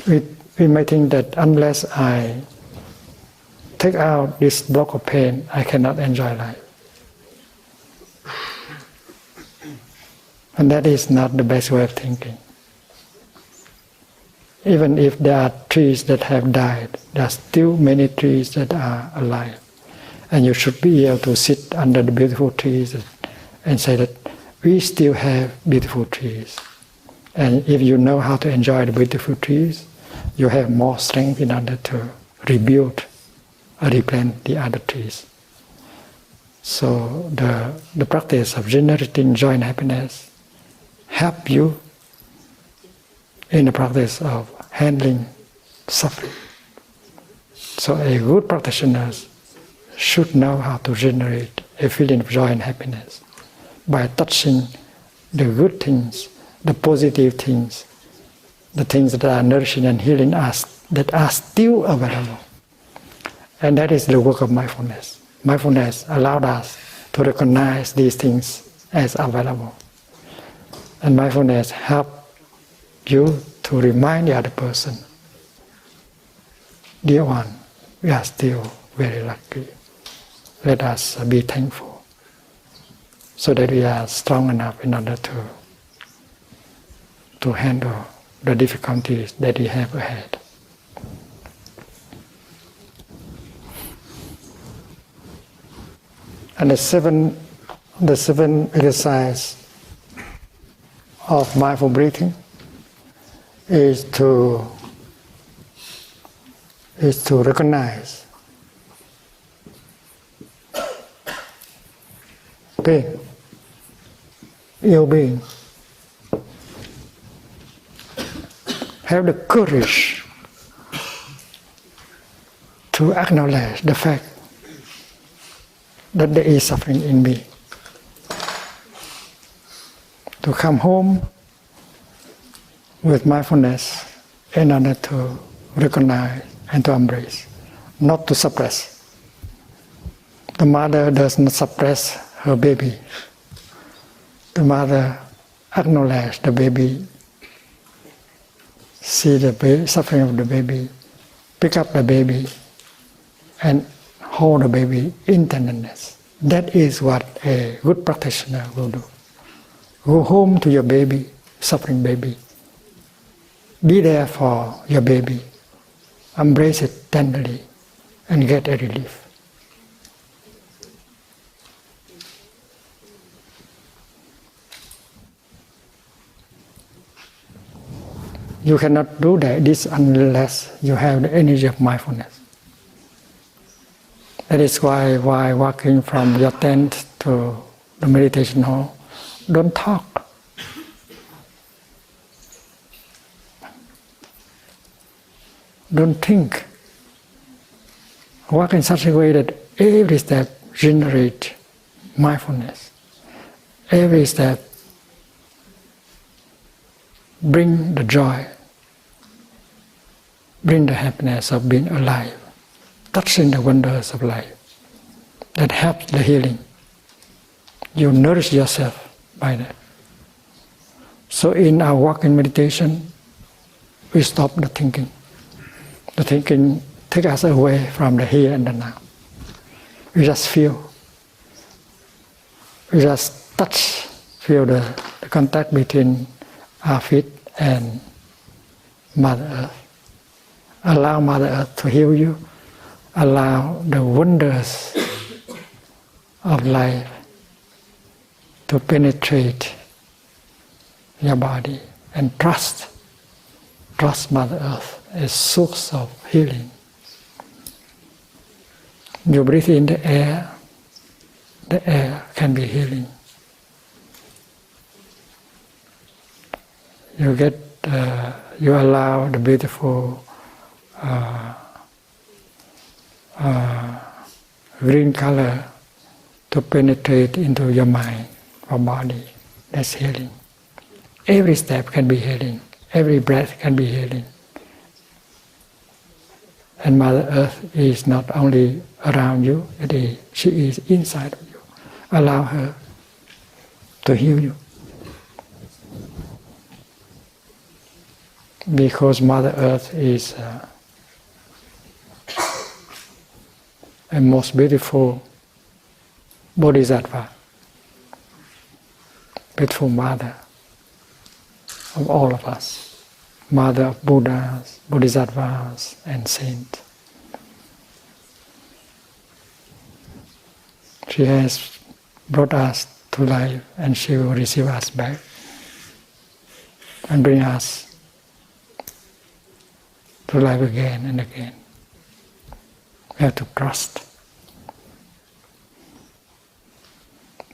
We may think that unless I take out this block of pain, I cannot enjoy life. And that is not the best way of thinking. Even if there are trees that have died, there are still many trees that are alive. And you should be able to sit under the beautiful trees and say that we still have beautiful trees. And if you know how to enjoy the beautiful trees, you have more strength in order to rebuild or replant the other trees. So the practice of generating joy and happiness help you in the practice of handling suffering. So a good practitioner should know how to generate a feeling of joy and happiness by touching the good things, the positive things, the things that are nourishing and healing us, that are still available. And that is the work of mindfulness. Mindfulness allowed us to recognize these things as available. And mindfulness helps you to remind the other person, dear one, we are still very lucky. Let us be thankful so that we are strong enough in order to handle the difficulties that we have ahead. And the seven exercise of mindful breathing is to recognize pain, ill being. Have the courage to acknowledge the fact that there is suffering in me. To come home with mindfulness in order to recognize and to embrace, not to suppress. The mother does not suppress her baby. The mother acknowledges the baby, see the suffering of the baby, pick up the baby, and hold the baby in tenderness. That is what a good practitioner will do. Go home to your baby, suffering baby. Be there for your baby. Embrace it tenderly and get a relief. You cannot do this unless you have the energy of mindfulness. That is why while walking from your tent to the meditation hall, don't talk. Don't think. Walk in such a way that every step generates mindfulness. Every step bring the joy, bring the happiness of being alive, touching the wonders of life. That helps the healing. You nourish yourself by that. So in our walking meditation, we stop the thinking. The thinking takes us away from the here and the now. We just feel. We just touch, feel the contact between our feet and Mother Earth. Allow Mother Earth to heal you. Allow the wonders of life to penetrate your body, and trust Mother Earth as source of healing. You breathe in the air can be healing. You allow the beautiful green color to penetrate into your mind or body. That's healing. Every step can be healing. Every breath can be healing. And Mother Earth is not only around you, she is inside of you. Allow her to heal you. Because Mother Earth is a most beautiful Bodhisattva, beautiful mother of all of us, mother of Buddhas, Bodhisattvas, and saints. She has brought us to life, and she will receive us back and bring us to life again and again. We have to trust.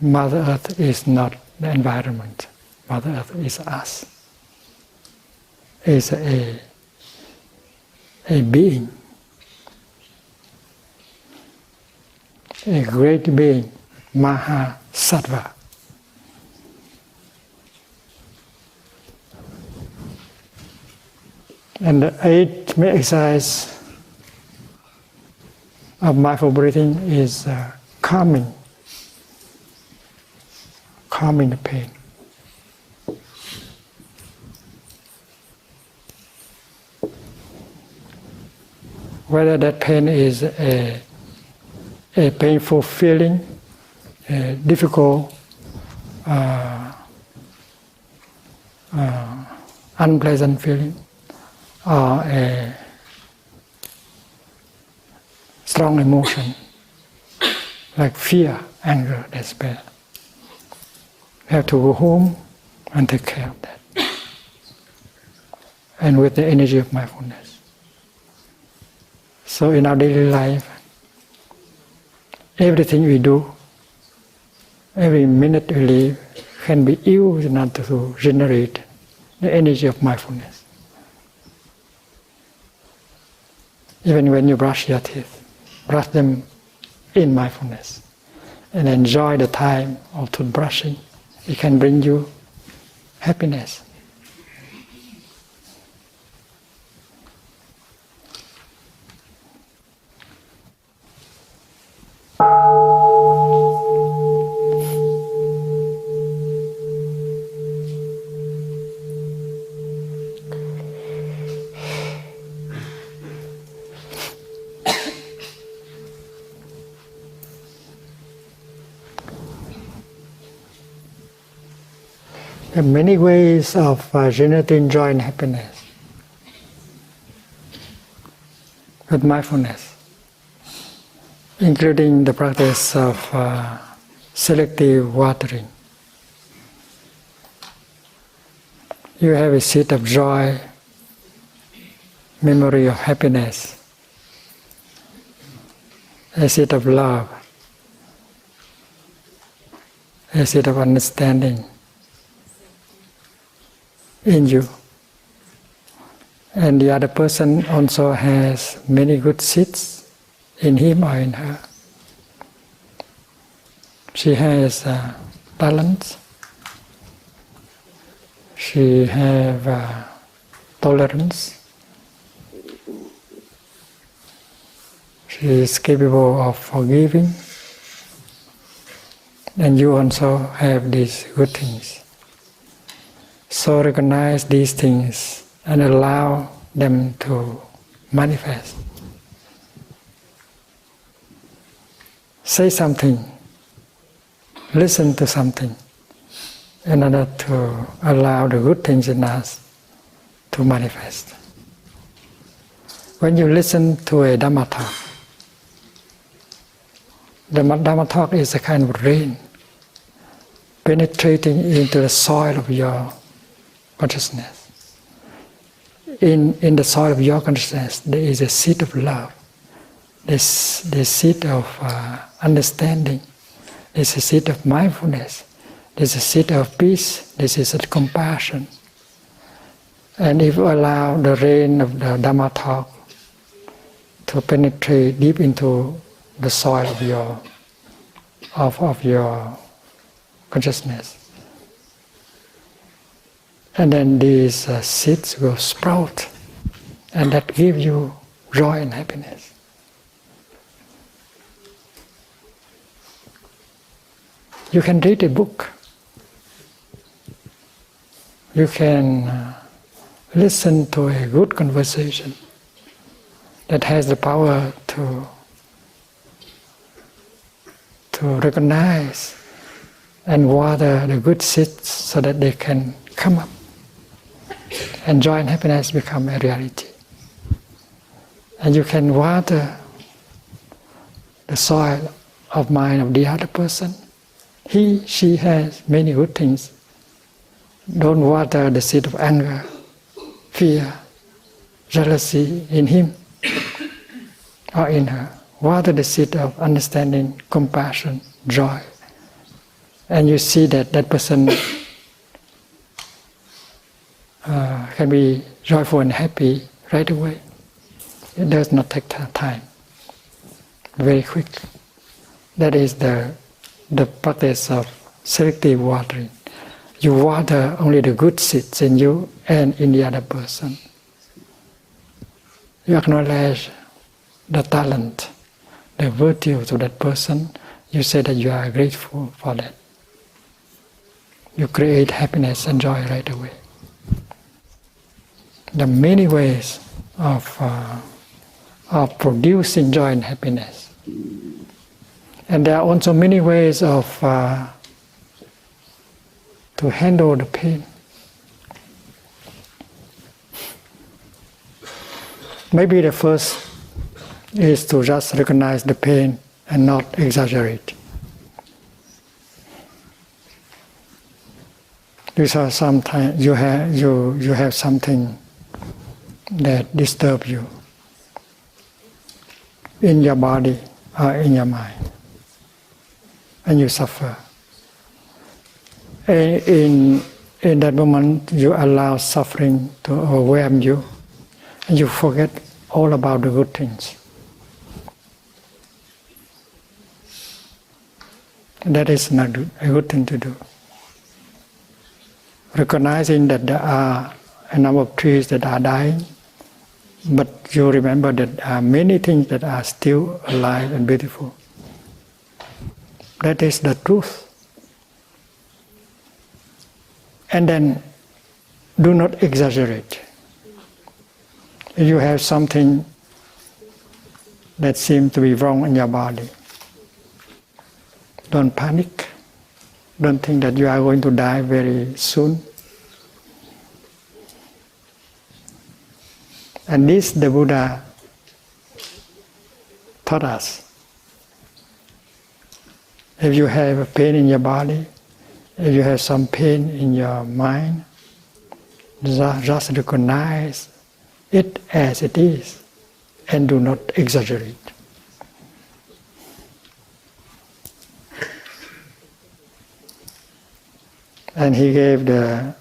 Mother Earth is not the environment. Mother Earth is us. Is a being, a great being, Mahasattva. And the 8 exercise of mindful breathing is calming the pain. Whether that pain is a painful feeling, a difficult, unpleasant feeling, or a strong emotion like fear, anger, despair. We have to go home and take care of that. And with the energy of mindfulness. So in our daily life, everything we do, every minute we live, can be used in order to generate the energy of mindfulness. Even when you brush your teeth, brush them in mindfulness and enjoy the time of toothbrushing. It can bring you happiness. There are many ways of generating joy and happiness with mindfulness, including the practice of selective watering. You have a seed of joy, memory of happiness, a seed of love, a seed of understanding in you. And the other person also has many good seeds in him or in her. She has talents. She has tolerance. She is capable of forgiving. And you also have these good things. So recognize these things and allow them to manifest. Say something, listen to something, in order to allow the good things in us to manifest. when you listen to a Dharma talk, the Dharma talk is a kind of rain penetrating into the soil of your consciousness. In the soil of your consciousness, there is a seed of love. There's the seed of understanding. There's a seed of mindfulness. There's a seed of peace. There's a seed of compassion. And if you allow the rain of the Dharma talk to penetrate deep into the soil of your consciousness, and then these seeds will sprout, and that give you joy and happiness. You can read a book. You can listen to a good conversation that has the power to recognize and water the good seeds so that they can come up and joy and happiness become a reality. And you can water the soil of mind of the other person. He, she has many good things. Don't water the seed of anger, fear, jealousy in him or in her. Water the seed of understanding, compassion, joy. And you see that that person can be joyful and happy right away. It does not take time. Very quick. That is the practice of selective watering. You water only the good seeds in you and in the other person. You acknowledge the talent, the virtues of that person. You say that you are grateful for that. You create happiness and joy right away. There are many ways of producing joy and happiness. And there are also many ways of to handle the pain. Maybe the first is to just recognize the pain and not exaggerate. Because sometimes you have something that disturbs you in your body or in your mind, and you suffer. In that moment, you allow suffering to overwhelm you, and you forget all about the good things. That is not a good thing to do. Recognizing that there are a number of trees that are dying, but you remember that there are many things that are still alive and beautiful. That is the truth. And then do not exaggerate. If you have something that seems to be wrong in your body, don't panic. Don't think that you are going to die very soon. And this the Buddha taught us. If you have a pain in your body, if you have some pain in your mind, just recognize it as it is and do not exaggerate. And he gave the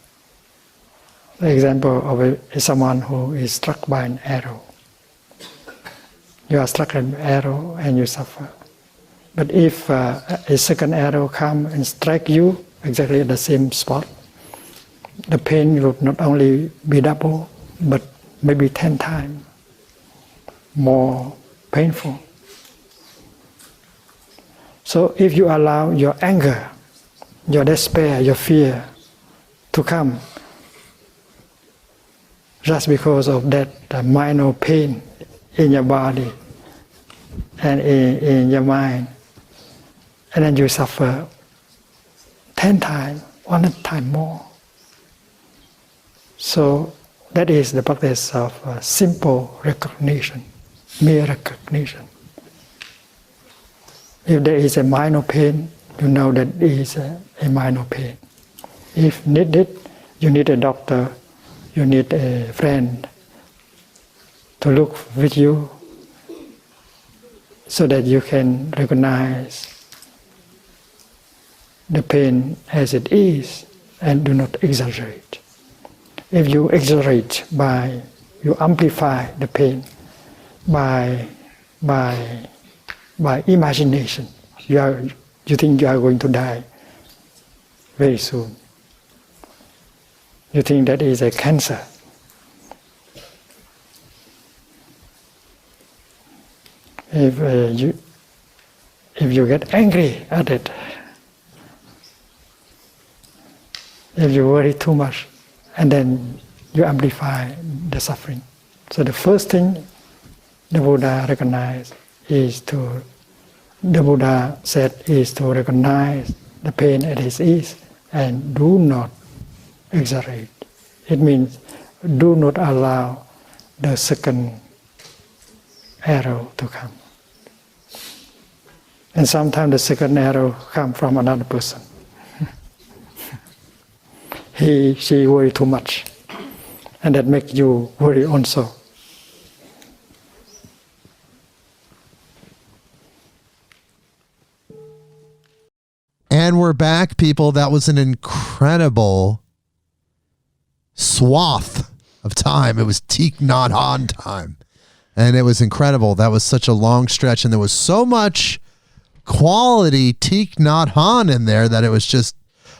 example of someone who is struck by an arrow. You are struck by an arrow and you suffer. But if a second arrow comes and strike you exactly at the same spot, the pain will not only be double, but maybe 10 times more painful. So if you allow your anger, your despair, your fear to come just because of that minor pain in your body and in your mind, and then you suffer 10 times, 100 times more. So That is the practice of simple recognition, mere recognition. If there is a minor pain, you know that it is a minor pain. If needed, you need a doctor, you need a friend to look with you so that you can recognize the pain as it is and do not exaggerate. If you exaggerate you amplify the pain by imagination, you think you are going to die very soon. You think that is a cancer. If you get angry at it, if you worry too much, and then you amplify the suffering. So the first thing the Buddha said is to recognize the pain at its ease and do not exaggerate. It means do not allow the second arrow to come. And sometimes the second arrow comes from another person. She worry too much, and that makes you worry also. And we're back, people. That was an incredible swath of time. It was Thich Naht Hahn time. And it was incredible. That was such a long stretch, and there was so much quality Thich Naht Hahn in there that it was just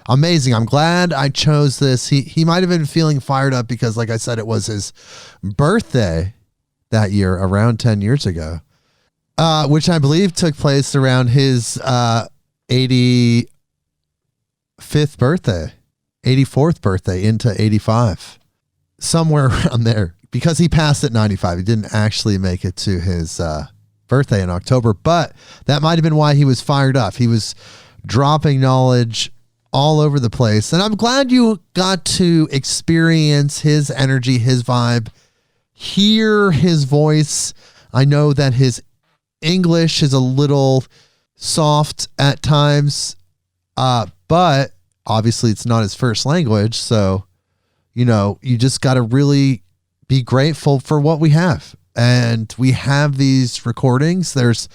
amazing. I'm glad I chose this. He might have been feeling fired up because, like I said, it was his birthday that year, around 10 years ago, which I believe took place around his 85th birthday, 84th birthday into 85, somewhere around there, because he passed at 95. He didn't actually make it to his birthday in October, but that might have been why he was fired up. He was dropping knowledge all over the place. And I'm glad you got to experience his energy, his vibe, hear his voice. I know that his English is a little soft at times, but obviously it's not his first language. So, you just got to really be grateful for what we have. And we have these recordings. There's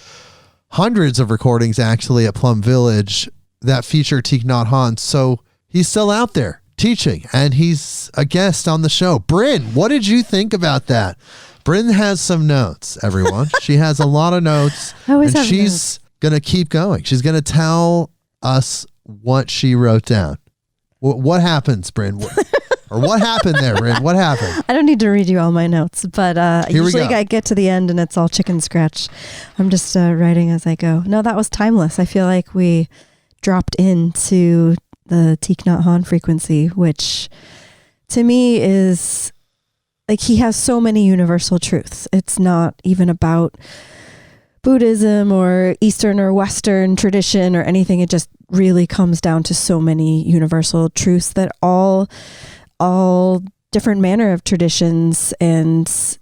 hundreds of recordings actually at Plum Village that feature Thich Naht Hahn. So he's still out there teaching, and he's a guest on the show. Brynn, what did you think about that? Brynn has some notes, everyone. She has a lot of notes, and she's going to keep going. She's going to tell us what she wrote down. What happens, Brynn? Or what happened there, Brynn? What happened? I don't need to read you all my notes, but usually I get to the end and it's all chicken scratch. I'm just writing as I go. No, that was timeless. I feel like we dropped into the Thich Naht Hahn frequency, which to me is like, he has so many universal truths. It's not even about Buddhism or Eastern or Western tradition or anything. It just really comes down to so many universal truths that all different manner of traditions and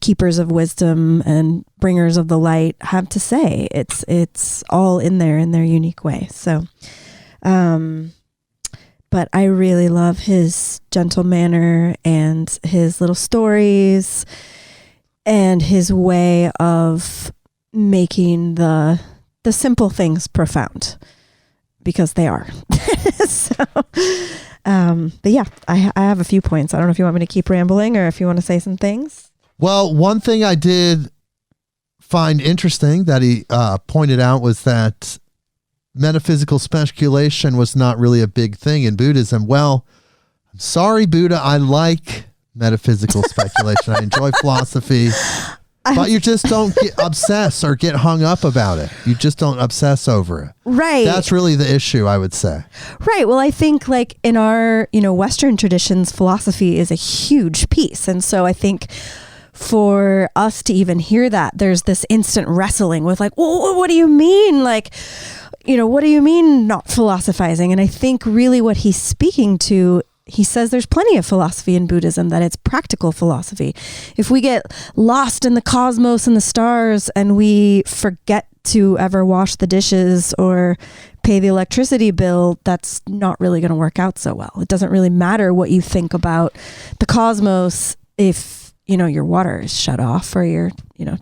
keepers of wisdom and bringers of the light have to say. It's all in there in their unique way. So, but I really love his gentle manner and his little stories and his way of making the simple things profound, because they are. So, but yeah, I have a few points. I don't know if you want me to keep rambling or if you want to say some things. Well, one thing I did find interesting that he pointed out was that metaphysical speculation was not really a big thing in Buddhism. Well, I'm sorry, Buddha. I like metaphysical speculation. I enjoy philosophy. But you just don't get obsessed or get hung up about it. You just don't obsess over it. Right. That's really the issue, I would say. Right. Well, I think like in our, Western traditions, philosophy is a huge piece. And so I think for us to even hear that, there's this instant wrestling with like, well, what do you mean? Like, what do you mean not philosophizing? And I think really what he's speaking to he says there's plenty of philosophy in Buddhism, that it's practical philosophy. If we get lost in the cosmos and the stars and we forget to ever wash the dishes or pay the electricity bill, that's not really going to work out so well. It doesn't really matter what you think about the cosmos if, your water is shut off or your,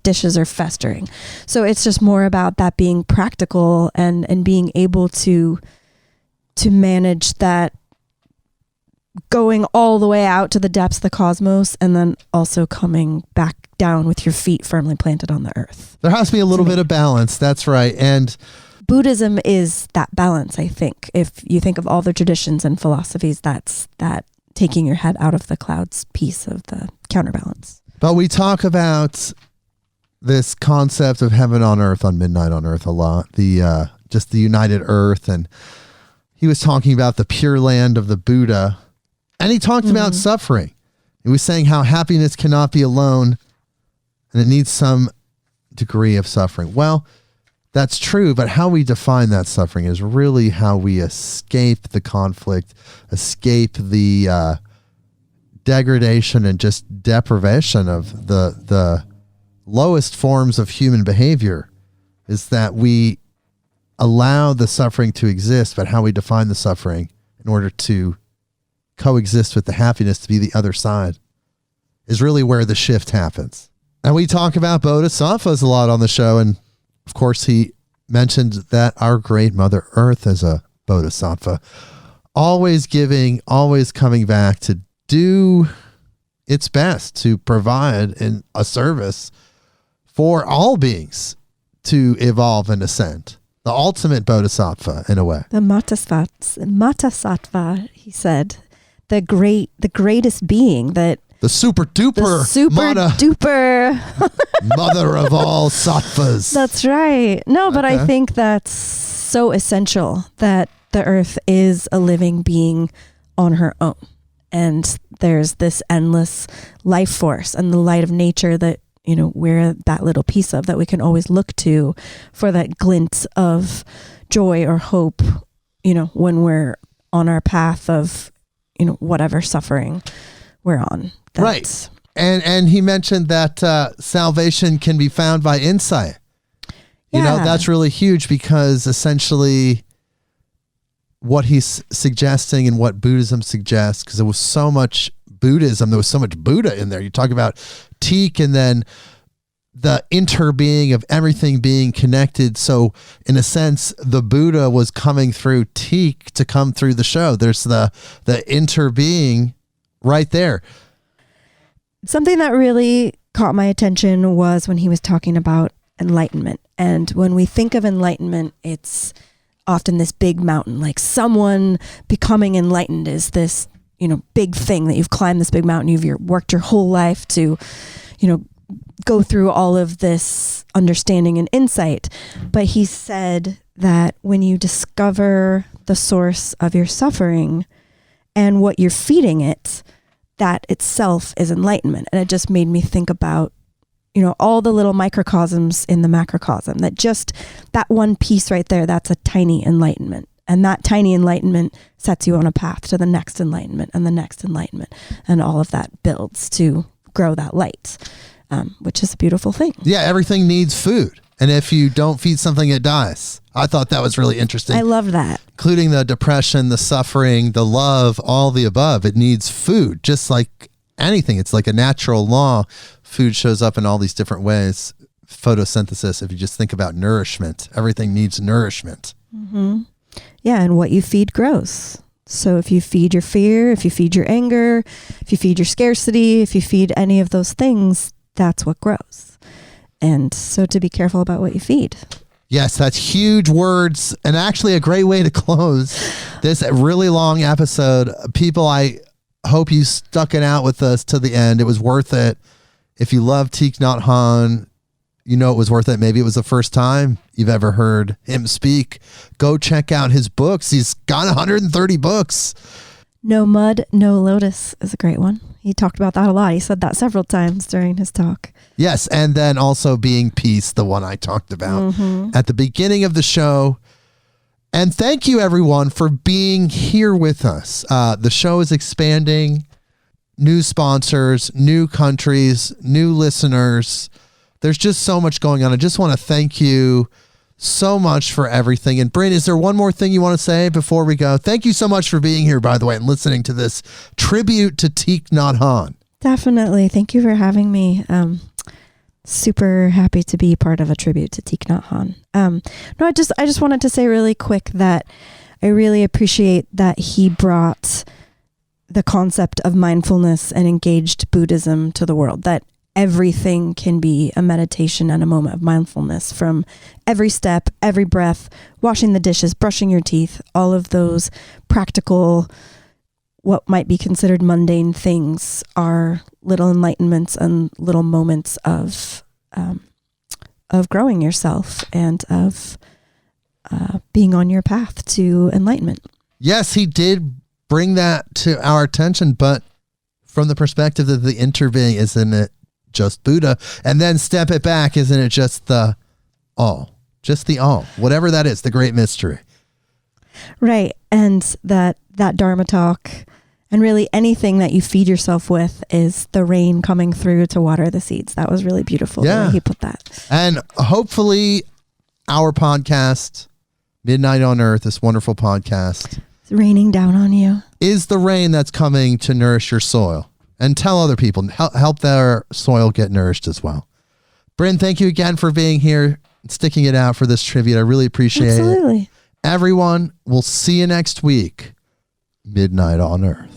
dishes are festering. So it's just more about that being practical and being able to manage that, going all the way out to the depths of the cosmos and then also coming back down with your feet firmly planted on the earth. There has to be a little bit of balance. That's right. And Buddhism is that balance, I think. If you think of all the traditions and philosophies, that's that taking your head out of the clouds piece of the counterbalance. But we talk about this concept of heaven on earth on Midnight on Earth a lot, just the united earth. And he was talking about the pure land of the Buddha. And he talked about suffering. He was saying how happiness cannot be alone and it needs some degree of suffering. Well, that's true, but how we define that suffering is really how we escape the conflict, escape the degradation and just deprivation of the lowest forms of human behavior, is that we allow the suffering to exist, but how we define the suffering in order to coexist with the happiness to be the other side is really where the shift happens. And we talk about bodhisattvas a lot on the show. And of course, he mentioned that our great Mother Earth is a bodhisattva, always giving, always coming back to do its best to provide in a service for all beings to evolve and ascend. The ultimate bodhisattva, in a way. The Matasattva, he said, the greatest being, that the super duper mother of all sattvas. That's right. No, but I think that's so essential, that the earth is a living being on her own. And there's this endless life force and the light of nature that, we're that little piece of, that we can always look to for that glint of joy or hope, when we're on our path of, whatever suffering we're on. Right. And he mentioned that salvation can be found by insight. Yeah. That's really huge, because essentially what he's suggesting and what Buddhism suggests, because there was so much Buddhism, there was so much Buddha in there. You talk about Thich and then the interbeing of everything being connected. So in a sense, the Buddha was coming through Thich to come through the show. There's the interbeing right there. Something that really caught my attention was when he was talking about enlightenment. And when we think of enlightenment, it's often this big mountain, like someone becoming enlightened is this, big thing that you've climbed this big mountain. You've worked your whole life to, go through all of this understanding and insight. But he said that when you discover the source of your suffering and what you're feeding it, that itself is enlightenment. And it just made me think about, all the little microcosms in the macrocosm, that one piece right there, that's a tiny enlightenment. And that tiny enlightenment sets you on a path to the next enlightenment and the next enlightenment. And all of that builds to grow that light, which is a beautiful thing. Yeah, everything needs food. And if you don't feed something, it dies. I thought that was really interesting. I love that. Including the depression, the suffering, the love, all the above. It needs food, just like anything. It's like a natural law. Food shows up in all these different ways. Photosynthesis, if you just think about nourishment, everything needs nourishment. Mm-hmm. Yeah, and what you feed grows. So if you feed your fear, if you feed your anger, if you feed your scarcity, if you feed any of those things, that's what grows. And so to be careful about what you feed. Yes, that's huge words, and actually a great way to close this really long episode. People, I hope you stuck it out with us to the end. It was worth it. If you love Thich Naht Hahn, you know it was worth it. Maybe it was the first time you've ever heard him speak. Go check out his books. He's got 130 books. No Mud, No Lotus is a great one. He talked about that a lot. He said that several times during his talk. Yes, and then also Being Peace, the one I talked about at the beginning of the show. And thank you, everyone, for being here with us. The show is expanding. New sponsors, new countries, new listeners. There's just so much going on. I just want to thank you so much for everything. And Brynn, is there one more thing you want to say before we go? Thank you so much for being here, by the way, and listening to this tribute to Thich Naht Hahn. Definitely. Thank you for having me. Super happy to be part of a tribute to Thich Naht Hahn. I just wanted to say really quick that I really appreciate that he brought the concept of mindfulness and engaged Buddhism to the world, that everything can be a meditation and a moment of mindfulness, from every step, every breath, washing the dishes, brushing your teeth, all of those practical, what might be considered mundane things are little enlightenments and little moments of growing yourself and of being on your path to enlightenment. Yes, he did bring that to our attention, but from the perspective of the interbeing, isn't it just Buddha? And then step it back, isn't it just the all? Just the all, whatever that is, the great mystery. Right. And that Dharma talk and really anything that you feed yourself with is the rain coming through to water the seeds. That was really beautiful. Yeah. The way he put that. And hopefully our podcast, Midnight on Earth, this wonderful podcast, It's raining down on you. is the rain that's coming to nourish your soil. And tell other people, help their soil get nourished as well. Brynn, thank you again for being here and sticking it out for this tribute. I really appreciate it. Absolutely. Everyone, we'll see you next week. Midnight on Earth.